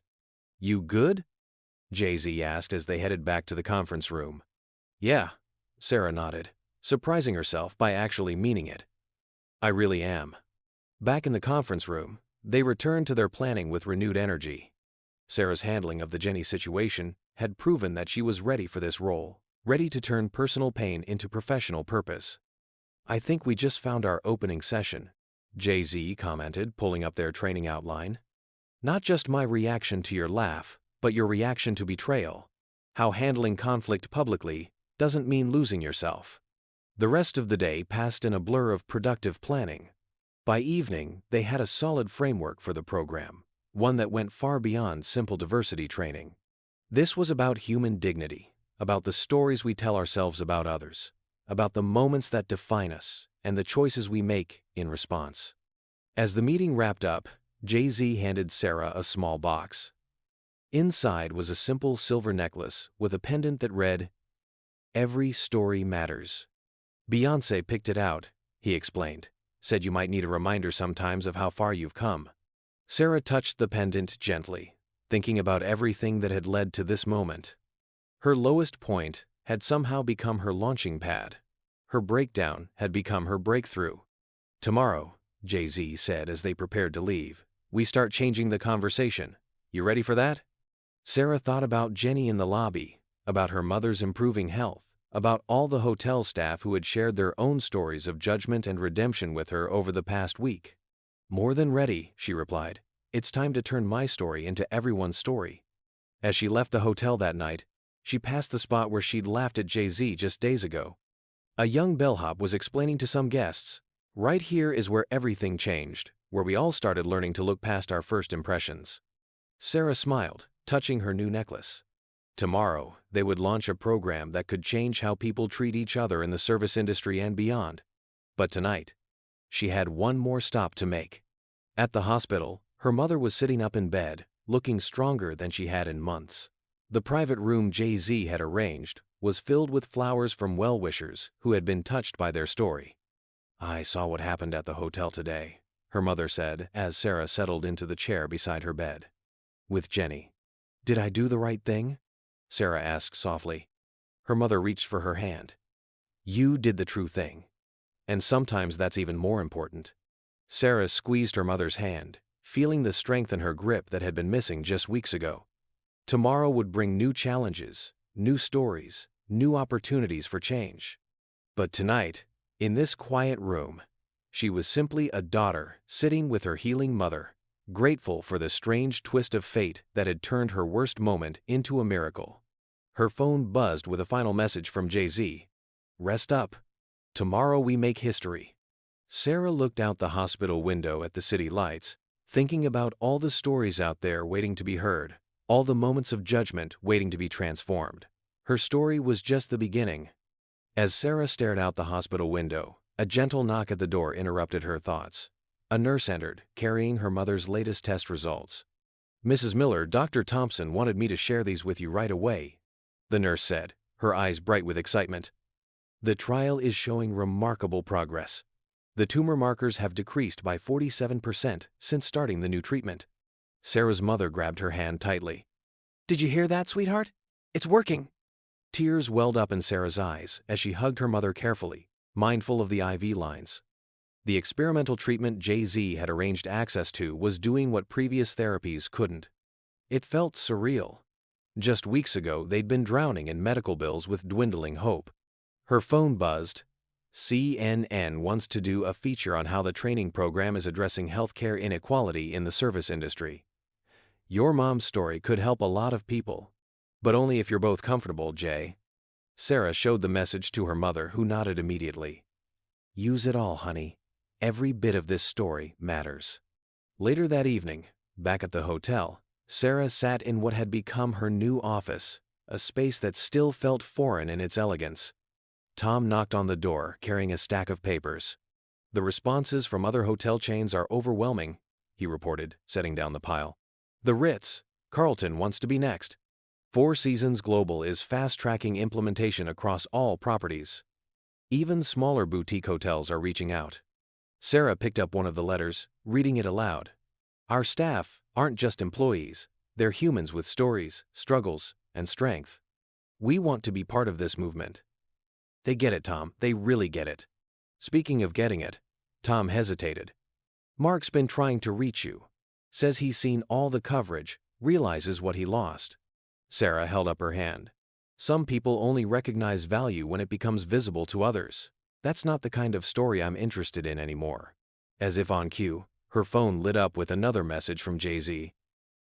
"You good?" Jay-Z asked as they headed back to the conference room. "Yeah," Sarah nodded, surprising herself by actually meaning it. "I really am." Back in the conference room, they returned to their planning with renewed energy. Sarah's handling of the Jenny situation had proven that she was ready for this role, ready to turn personal pain into professional purpose. "I think we just found our opening session," Jay-Z commented, pulling up their training outline. "Not just my reaction to your laugh, but your reaction to betrayal. How handling conflict publicly doesn't mean losing yourself." The rest of the day passed in a blur of productive planning. By evening, they had a solid framework for the program, one that went far beyond simple diversity training. This was about human dignity, about the stories we tell ourselves about others, about the moments that define us, and the choices we make in response. As the meeting wrapped up, Jay-Z handed Sarah a small box. Inside was a simple silver necklace with a pendant that read, "Every story matters." "Beyoncé picked it out," he explained, "said you might need a reminder sometimes of how far you've come." Sarah touched the pendant gently, thinking about everything that had led to this moment. Her lowest point had somehow become her launching pad. Her breakdown had become her breakthrough. "Tomorrow," Jay-Z said as they prepared to leave, "we start changing the conversation. You ready for that?" Sarah thought about Jenny in the lobby, about her mother's improving health, about all the hotel staff who had shared their own stories of judgment and redemption with her over the past week. "More than ready," she replied. "It's time to turn my story into everyone's story." As she left the hotel that night, she passed the spot where she'd laughed at Jay-Z just days ago. A young bellhop was explaining to some guests, "Right here is where everything changed, where we all started learning to look past our first impressions." Sarah smiled, touching her new necklace. Tomorrow, they would launch a program that could change how people treat each other in the service industry and beyond. But tonight, she had one more stop to make. At the hospital, her mother was sitting up in bed, looking stronger than she had in months. The private room Jay-Z had arranged was filled with flowers from well-wishers who had been touched by their story. "I saw what happened at the hotel today," her mother said as Sarah settled into the chair beside her bed. "With Jenny. Did I do the right thing?" Sarah asked softly. Her mother reached for her hand. "You did the true thing. And sometimes that's even more important." Sarah squeezed her mother's hand, feeling the strength in her grip that had been missing just weeks ago. Tomorrow would bring new challenges, new stories, new opportunities for change. But tonight, in this quiet room, she was simply a daughter sitting with her healing mother, grateful for the strange twist of fate that had turned her worst moment into a miracle. Her phone buzzed with a final message from Jay-Z. "Rest up. Tomorrow we make history." Sarah looked out the hospital window at the city lights, thinking about all the stories out there waiting to be heard, all the moments of judgment waiting to be transformed. Her story was just the beginning. As Sarah stared out the hospital window, a gentle knock at the door interrupted her thoughts. A nurse entered, carrying her mother's latest test results. "Mrs. Miller, Dr. Thompson wanted me to share these with you right away," the nurse said, her eyes bright with excitement. "The trial is showing remarkable progress. The tumor markers have decreased by 47% since starting the new treatment." Sarah's mother grabbed her hand tightly. "Did you hear that, sweetheart? It's working." Tears welled up in Sarah's eyes as she hugged her mother carefully, mindful of the IV lines. The experimental treatment Jay-Z had arranged access to was doing what previous therapies couldn't. It felt surreal. Just weeks ago, they'd been drowning in medical bills with dwindling hope. Her phone buzzed. CNN wants to do a feature on how the training program is addressing healthcare inequality in the service industry. Your mom's story could help a lot of people. But only if you're both comfortable, Jay. Sarah showed the message to her mother, who nodded immediately. "Use it all, honey. Every bit of this story matters." Later that evening, back at the hotel, Sarah sat in what had become her new office, a space that still felt foreign in its elegance. Tom knocked on the door, carrying a stack of papers. "The responses from other hotel chains are overwhelming," he reported, setting down the pile. "The Ritz-Carlton wants to be next. Four Seasons Global is fast-tracking implementation across all properties. Even smaller boutique hotels are reaching out." Sarah picked up one of the letters, reading it aloud. "Our staff aren't just employees, they're humans with stories, struggles, and strength. We want to be part of this movement." "They get it, Tom, they really get it." Speaking of getting it, Tom hesitated. "Mark's been trying to reach you. Says he's seen all the coverage, realizes what he lost." Sarah held up her hand. "Some people only recognize value when it becomes visible to others. That's not the kind of story I'm interested in anymore." As if on cue, her phone lit up with another message from Jay-Z.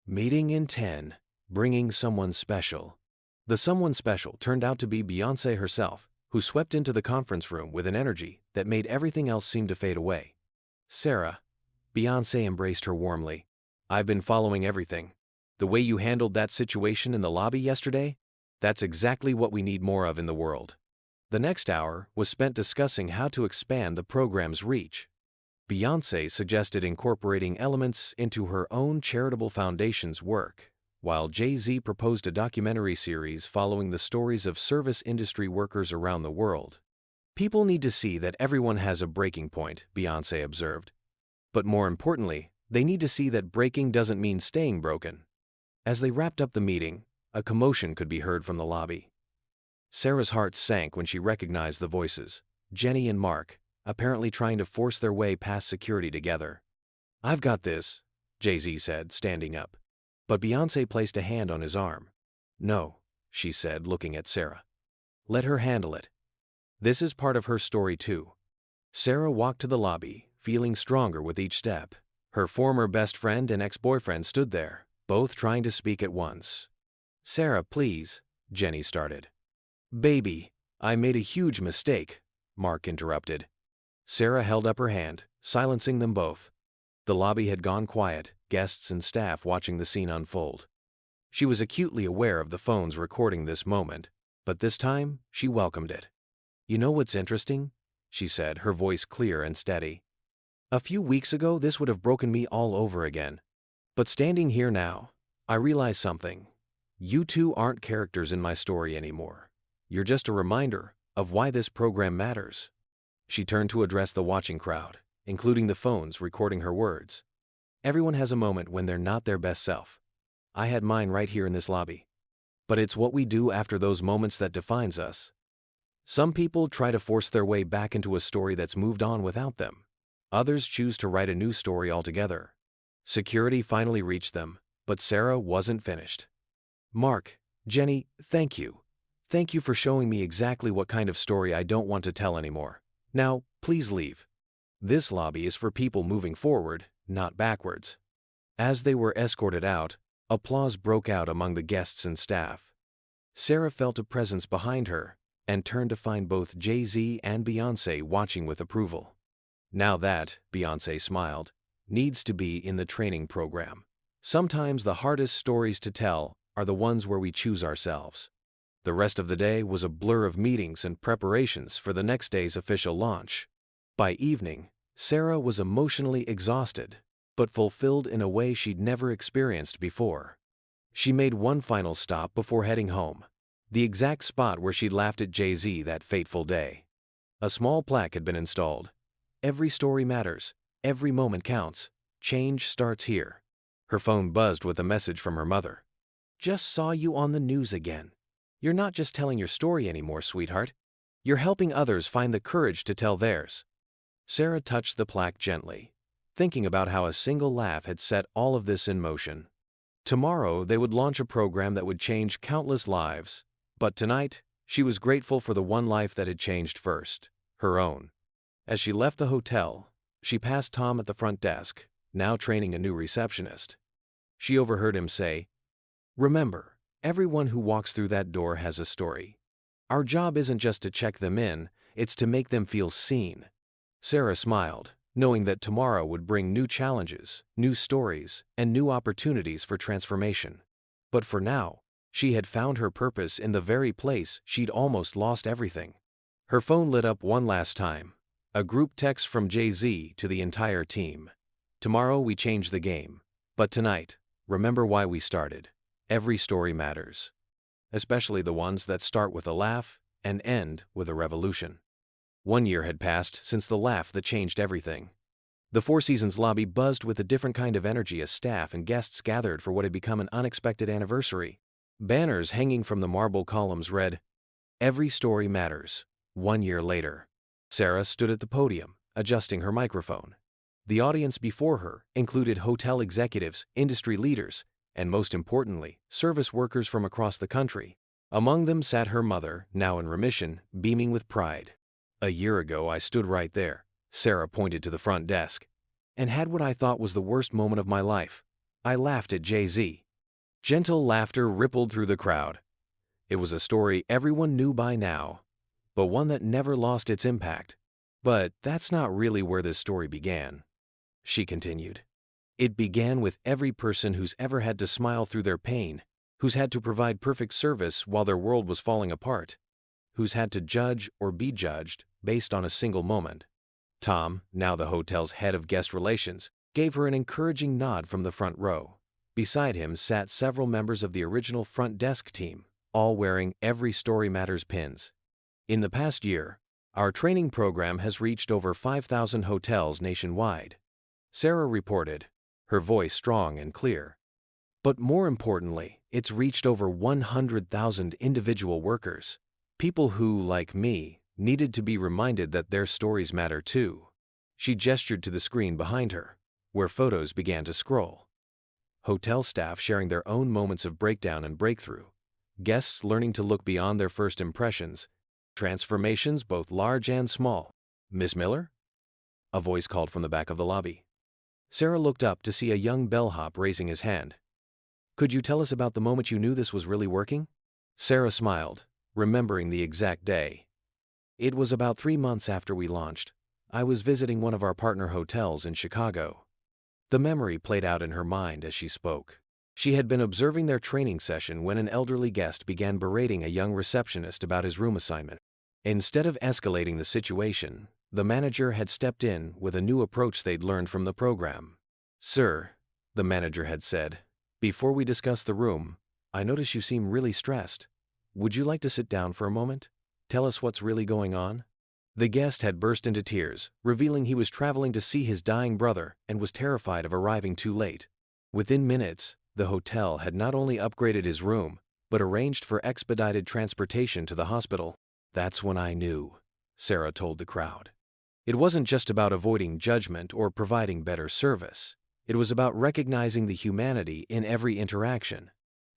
"Meeting in 10, bringing someone special." The someone special turned out to be Beyoncé herself, who swept into the conference room with an energy that made everything else seem to fade away. "Sarah," Beyoncé embraced her warmly, "I've been following everything. The way you handled that situation in the lobby yesterday, that's exactly what we need more of in the world." The next hour was spent discussing how to expand the program's reach. Beyoncé suggested incorporating elements into her own charitable foundation's work, while Jay-Z proposed a documentary series following the stories of service industry workers around the world. "People need to see that everyone has a breaking point," Beyoncé observed. "But more importantly, they need to see that breaking doesn't mean staying broken." As they wrapped up the meeting, a commotion could be heard from the lobby. Sarah's heart sank when she recognized the voices, Jenny and Mark, apparently trying to force their way past security together. "I've got this," Jay-Z said, standing up. But Beyoncé placed a hand on his arm. "No," she said, looking at Sarah. "Let her handle it. This is part of her story too." Sarah walked to the lobby, feeling stronger with each step. Her former best friend and ex-boyfriend stood there, both trying to speak at once. "Sarah, please," Jenny started. "Baby, I made a huge mistake," Mark interrupted. Sarah held up her hand, silencing them both. The lobby had gone quiet, guests and staff watching the scene unfold. She was acutely aware of the phones recording this moment, but this time she welcomed it. "You know what's interesting?" she said, her voice clear and steady. "A few weeks ago this would have broken me all over again. But standing here now, I realize something. You two aren't characters in my story anymore. You're just a reminder of why this program matters." She turned to address the watching crowd, including the phones recording her words. "Everyone has a moment when they're not their best self. I had mine right here in this lobby. But it's what we do after those moments that defines us. Some people try to force their way back into a story that's moved on without them. Others choose to write a new story altogether." Security finally reached them, but Sarah wasn't finished. "Mark, Jenny, thank you. Thank you for showing me exactly what kind of story I don't want to tell anymore. Now, please leave. This lobby is for people moving forward, not backwards." As they were escorted out, applause broke out among the guests and staff. Sarah felt a presence behind her and turned to find both Jay-Z and Beyoncé watching with approval. "Now that," Beyoncé smiled, "needs to be in the training program. Sometimes the hardest stories to tell are the ones where we choose ourselves." The rest of the day was a blur of meetings and preparations for the next day's official launch. By evening, Sarah was emotionally exhausted, but fulfilled in a way she'd never experienced before. She made one final stop before heading home, the exact spot where she'd laughed at Jay-Z that fateful day. A small plaque had been installed. "Every story matters. Every moment counts. Change starts here." Her phone buzzed with a message from her mother. "Just saw you on the news again. You're not just telling your story anymore, sweetheart. You're helping others find the courage to tell theirs." Sarah touched the plaque gently, thinking about how a single laugh had set all of this in motion. Tomorrow they would launch a program that would change countless lives, but tonight she was grateful for the one life that had changed first, her own. As she left the hotel, she passed Tom at the front desk, now training a new receptionist. She overheard him say, "Remember, everyone who walks through that door has a story. Our job isn't just to check them in, it's to make them feel seen." Sarah smiled, knowing that tomorrow would bring new challenges, new stories, and new opportunities for transformation. But for now, she had found her purpose in the very place she'd almost lost everything. Her phone lit up one last time. A group text from Jay-Z to the entire team. Tomorrow we change the game. But tonight, remember why we started. Every story matters. Especially the ones that start with a laugh and end with a revolution. 1 year had passed since the laugh that changed everything. The Four Seasons lobby buzzed with a different kind of energy as staff and guests gathered for what had become an unexpected anniversary. Banners hanging from the marble columns read, "Every story matters." 1 year later. Sarah stood at the podium, adjusting her microphone. The audience before her included hotel executives, industry leaders, and most importantly, service workers from across the country. Among them sat her mother, now in remission, beaming with pride. "A year ago I stood right there," Sarah pointed to the front desk, "and had what I thought was the worst moment of my life. I laughed at Jay-Z." Gentle laughter rippled through the crowd. It was a story everyone knew by now, but one that never lost its impact. "But that's not really where this story began," she continued. "It began with every person who's ever had to smile through their pain, who's had to provide perfect service while their world was falling apart, who's had to judge or be judged based on a single moment." Tom, now the hotel's head of guest relations, gave her an encouraging nod from the front row. Beside him sat several members of the original front desk team, all wearing Every Story Matters pins. "In the past year, our training program has reached over 5,000 hotels nationwide," Sarah reported, her voice strong and clear. "But more importantly, it's reached over 100,000 individual workers, people who, like me, needed to be reminded that their stories matter too." She gestured to the screen behind her, where photos began to scroll. Hotel staff sharing their own moments of breakdown and breakthrough, guests learning to look beyond their first impressions, transformations both large and small. "Miss Miller?" a voice called from the back of the lobby. Sarah looked up to see a young bellhop raising his hand. "Could you tell us about the moment you knew this was really working?" Sarah smiled, remembering the exact day. "It was about 3 months after we launched. I was visiting one of our partner hotels in Chicago." The memory played out in her mind as she spoke. She had been observing their training session when an elderly guest began berating a young receptionist about his room assignment. Instead of escalating the situation, the manager had stepped in with a new approach they'd learned from the program. "Sir," the manager had said, "before we discuss the room, I notice you seem really stressed. Would you like to sit down for a moment? Tell us what's really going on?" The guest had burst into tears, revealing he was traveling to see his dying brother and was terrified of arriving too late. Within minutes, the hotel had not only upgraded his room, but arranged for expedited transportation to the hospital. "That's when I knew," Sarah told the crowd. It wasn't just about avoiding judgment or providing better service. It was about recognizing the humanity in every interaction.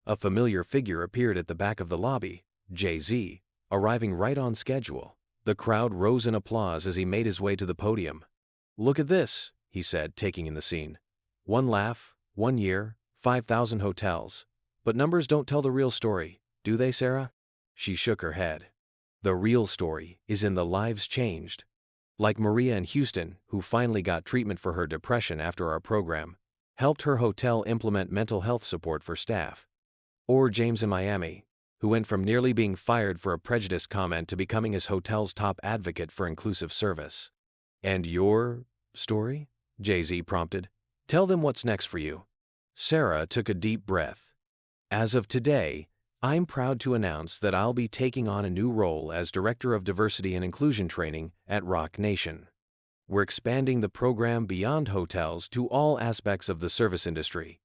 A familiar figure appeared at the back of the lobby, Jay-Z, arriving right on schedule. The crowd rose in applause as he made his way to the podium. "Look at this," he said, taking in the scene. "One laugh, 1 year, 5,000 hotels. But numbers don't tell the real story, do they, Sarah?" She shook her head. "The real story is in the lives changed. Like Maria in Houston, who finally got treatment for her depression after our program, helped her hotel implement mental health support for staff. Or James in Miami, who went from nearly being fired for a prejudiced comment to becoming his hotel's top advocate for inclusive service." "And your story?" Jay-Z prompted. "Tell them what's next for you." Sarah took a deep breath. "As of today, I'm proud to announce that I'll be taking on a new role as Director of Diversity and Inclusion Training at Rock Nation. We're expanding the program beyond hotels to all aspects of the service industry.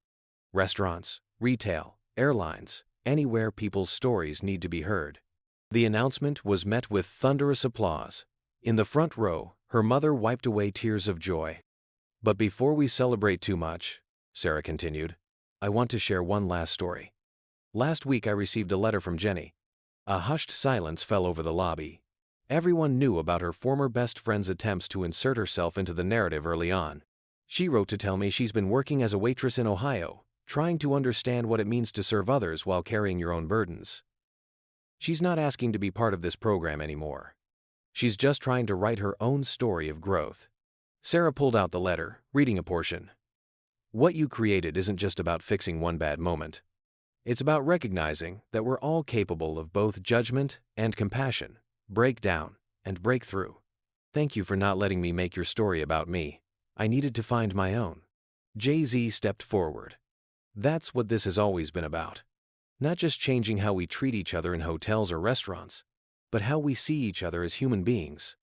Restaurants, retail, airlines, anywhere people's stories need to be heard." The announcement was met with thunderous applause. In the front row, her mother wiped away tears of joy. "But before we celebrate too much," Sarah continued, "I want to share one last story. Last week I received a letter from Jenny." A hushed silence fell over the lobby. Everyone knew about her former best friend's attempts to insert herself into the narrative early on. "She wrote to tell me she's been working as a waitress in Ohio, trying to understand what it means to serve others while carrying your own burdens. She's not asking to be part of this program anymore. She's just trying to write her own story of growth." Sarah pulled out the letter, reading a portion. What you created isn't just about fixing one bad moment. It's about recognizing that we're all capable of both judgment and compassion, breakdown and breakthrough. Thank you for not letting me make your story about me. I needed to find my own. Jay-Z stepped forward. That's what this has always been about. Not just changing how we treat each other in hotels or restaurants, but how we see each other as human beings.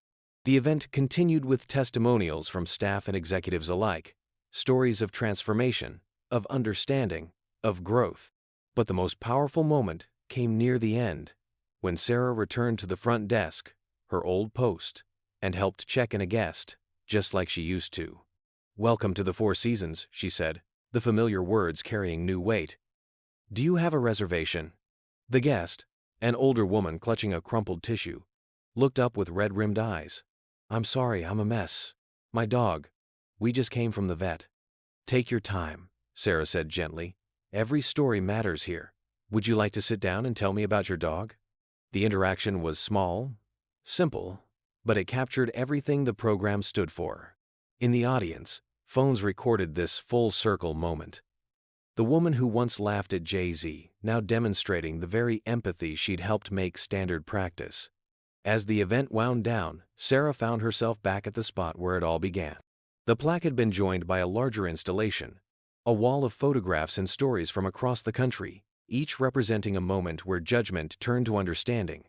The event continued with testimonials from staff and executives alike, stories of transformation, of understanding, of growth. But the most powerful moment came near the end, when Sarah returned to the front desk, her old post, and helped check in a guest, just like she used to. "Welcome to the Four Seasons," she said, the familiar words carrying new weight. "Do you have a reservation?" The guest, an older woman clutching a crumpled tissue, looked up with red-rimmed eyes. "I'm sorry, I'm a mess. My dog. We just came from the vet." "Take your time," Sarah said gently. "Every story matters here. Would you like to sit down and tell me about your dog?" The interaction was small, simple, but it captured everything the program stood for. In the audience, phones recorded this full-circle moment. The woman who once laughed at Jay-Z, now demonstrating the very empathy she'd helped make standard practice. As the event wound down, Sarah found herself back at the spot where it all began. The plaque had been joined by a larger installation, a wall of photographs and stories from across the country, each representing a moment where judgment turned to understanding.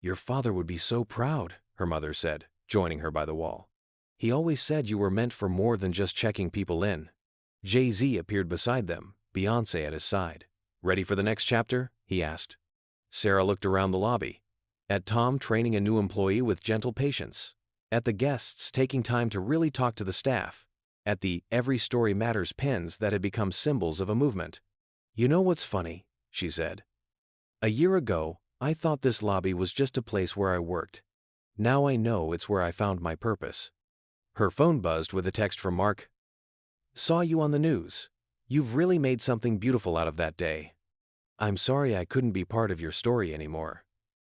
"Your father would be so proud," her mother said, joining her by the wall. "He always said you were meant for more than just checking people in." Jay-Z appeared beside them, Beyoncé at his side. "Ready for the next chapter?" he asked. Sarah looked around the lobby. At Tom training a new employee with gentle patience. At the guests taking time to really talk to the staff. At the "Every Story Matters" pens that had become symbols of a movement. "You know what's funny?" she said. "A year ago, I thought this lobby was just a place where I worked. Now I know it's where I found my purpose." Her phone buzzed with a text from Mark. "Saw you on the news. You've really made something beautiful out of that day. I'm sorry I couldn't be part of your story anymore.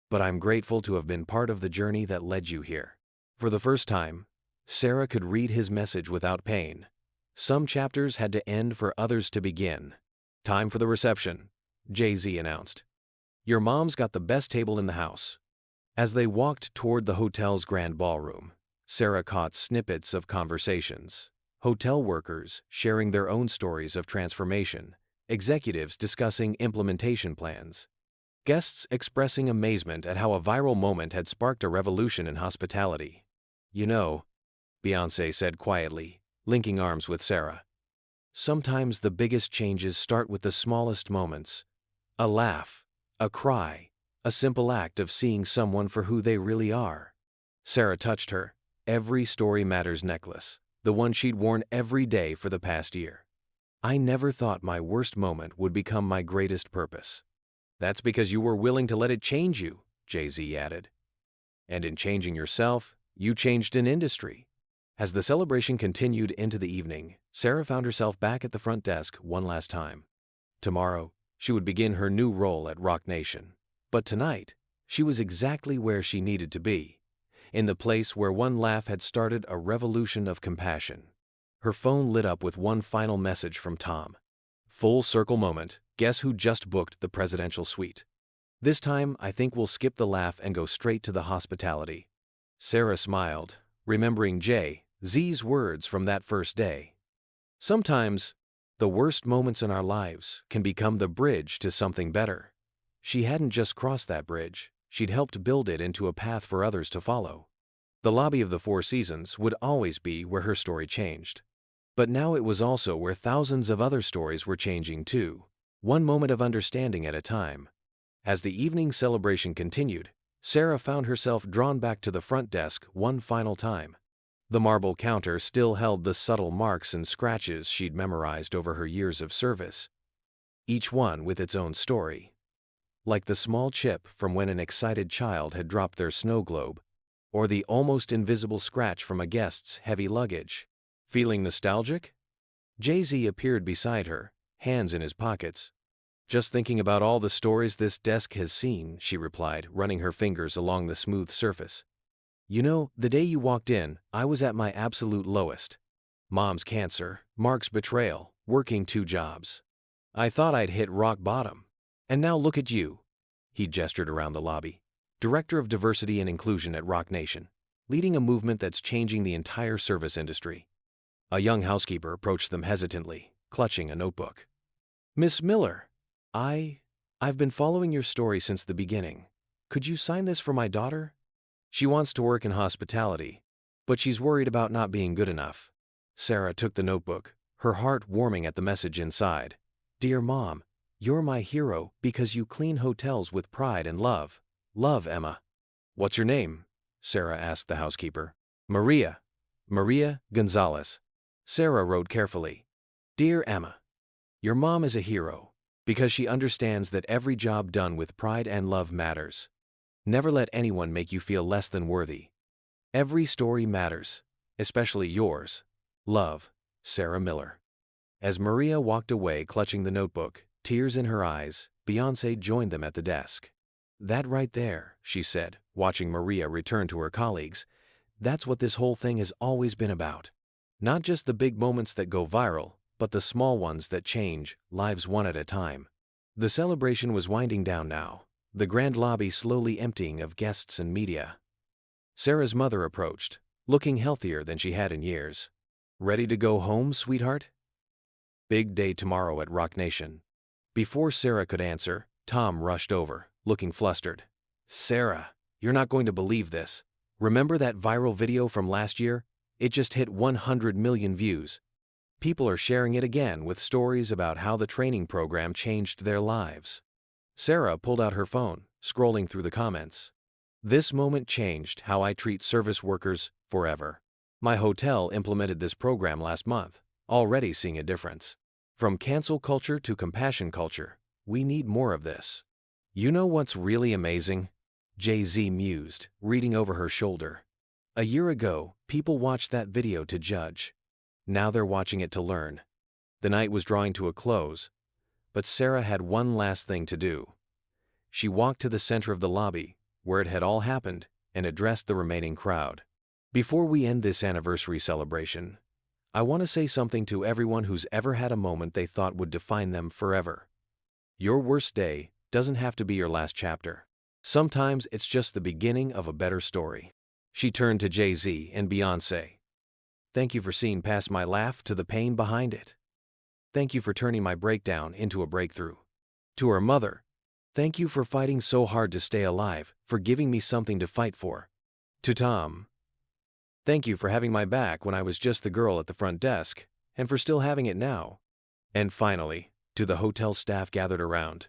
But I'm grateful to have been part of the journey that led you here." For the first time, Sarah could read his message without pain. Some chapters had to end for others to begin. "Time for the reception," Jay-Z announced. "Your mom's got the best table in the house." As they walked toward the hotel's grand ballroom, Sarah caught snippets of conversations. Hotel workers sharing their own stories of transformation, executives discussing implementation plans, guests expressing amazement at how a viral moment had sparked a revolution in hospitality. "You know," Beyoncé said quietly, linking arms with Sarah, "sometimes the biggest changes start with the smallest moments. A laugh, a cry, a simple act of seeing someone for who they really are." Sarah touched her "Every Story Matters" necklace, the one she'd worn every day for the past year. "I never thought my worst moment would become my greatest purpose." "That's because you were willing to let it change you," Jay-Z added. "And in changing yourself, you changed an industry." As the celebration continued into the evening, Sarah found herself back at the front desk one last time. Tomorrow, she would begin her new role at Rock Nation. But tonight, she was exactly where she needed to be, in the place where one laugh had started a revolution of compassion. Her phone lit up with one final message from Tom. "Full circle moment, guess who just booked the presidential suite? This time, I think we'll skip the laugh and go straight to the hospitality." Sarah smiled, remembering Jay-Z's words from that first day. Sometimes, the worst moments in our lives can become the bridge to something better. She hadn't just crossed that bridge, she'd helped build it into a path for others to follow. The lobby of the Four Seasons would always be where her story changed. But now it was also where thousands of other stories were changing too, one moment of understanding at a time. As the evening celebration continued, Sarah found herself drawn back to the front desk one final time. The marble counter still held the subtle marks and scratches she'd memorized over her years of service, each one with its own story. Like the small chip from when an excited child had dropped their snow globe, or the almost invisible scratch from a guest's heavy luggage. "Feeling nostalgic?" Jay-Z appeared beside her, hands in his pockets. "Just thinking about all the stories this desk has seen," she replied, running her fingers along the smooth surface. You know, the day you walked in, I was at my absolute lowest. Mom's cancer, Mark's betrayal, working 2 jobs. I thought I'd hit rock bottom. And now look at you. He gestured around the lobby. Director of Diversity and Inclusion at Rock Nation, leading a movement that's changing the entire service industry. A young housekeeper approached them hesitantly, clutching a notebook. Miss Miller, I've been following your story since the beginning. Could you sign this for my daughter? She wants to work in hospitality, but she's worried about not being good enough. Sarah took the notebook, her heart warming at the message inside. Dear Mom, you're my hero because you clean hotels with pride and love. Love, Emma. What's your name? Sarah asked the housekeeper. Maria. Maria Gonzalez. Sarah wrote carefully. Dear Emma, your mom is a hero because she understands that every job done with pride and love matters. Never let anyone make you feel less than worthy. Every story matters, especially yours. Love, Sarah Miller. As Maria walked away clutching the notebook, tears in her eyes, Beyoncé joined them at the desk. That right there, she said, watching Maria return to her colleagues, that's what this whole thing has always been about. Not just the big moments that go viral, but the small ones that change lives one at a time. The celebration was winding down now, the grand lobby slowly emptying of guests and media. Sarah's mother approached, looking healthier than she had in years. Ready to go home, sweetheart? Big day tomorrow at Rock Nation. Before Sarah could answer, Tom rushed over, looking flustered. Sarah, you're not going to believe this. Remember that viral video from last year? It just hit 100 million views. People are sharing it again with stories about how the training program changed their lives. Sarah pulled out her phone, scrolling through the comments. This moment changed how I treat service workers forever. My hotel implemented this program last month, already seeing a difference. From cancel culture to compassion culture, we need more of this. You know what's really amazing? Jay-Z mused, reading over her shoulder. A year ago, people watched that video to judge. Now they're watching it to learn. The night was drawing to a close, but Sarah had one last thing to do. She walked to the center of the lobby, where it had all happened, and addressed the remaining crowd. Before we end this anniversary celebration, I want to say something to everyone who's ever had a moment they thought would define them forever. Your worst day doesn't have to be your last chapter. Sometimes it's just the beginning of a better story. She turned to Jay-Z and Beyoncé. Thank you for seeing past my laugh to the pain behind it. Thank you for turning my breakdown into a breakthrough. To her mother, thank you for fighting so hard to stay alive, for giving me something to fight for. To Tom, thank you for having my back when I was just the girl at the front desk, and for still having it now. And finally, to the hotel staff gathered around,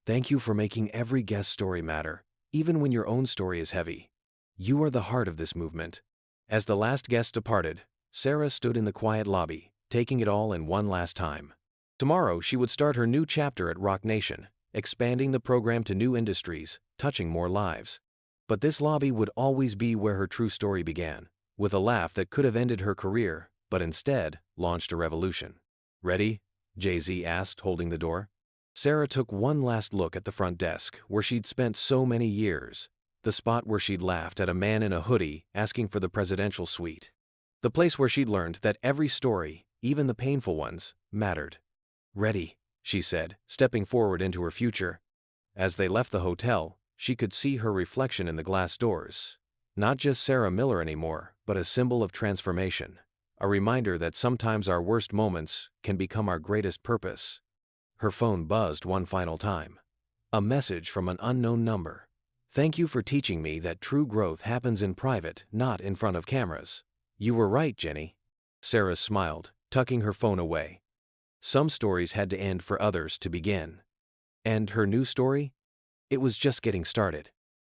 thank you for making every guest story matter, even when your own story is heavy. You are the heart of this movement. As the last guest departed, Sarah stood in the quiet lobby, taking it all in one last time. Tomorrow she would start her new chapter at Rock Nation, expanding the program to new industries, touching more lives. But this lobby would always be where her true story began, with a laugh that could have ended her career, but instead launched a revolution. Ready? Jay-Z asked, holding the door. Sarah took one last look at the front desk, where she'd spent so many years, the spot where she'd laughed at a man in a hoodie asking for the presidential suite. The place where she'd learned that every story, even the painful ones, mattered. Ready, she said, stepping forward into her future. As they left the hotel, she could see her reflection in the glass doors. Not just Sarah Miller anymore, but a symbol of transformation. A reminder that sometimes our worst moments can become our greatest purpose. Her phone buzzed one final time. A message from an unknown number. Thank you for teaching me that true growth happens in private, not in front of cameras. You were right, Jenny. Sarah smiled, tucking her phone away. Some stories had to end for others to begin. And her new story? It was just getting started.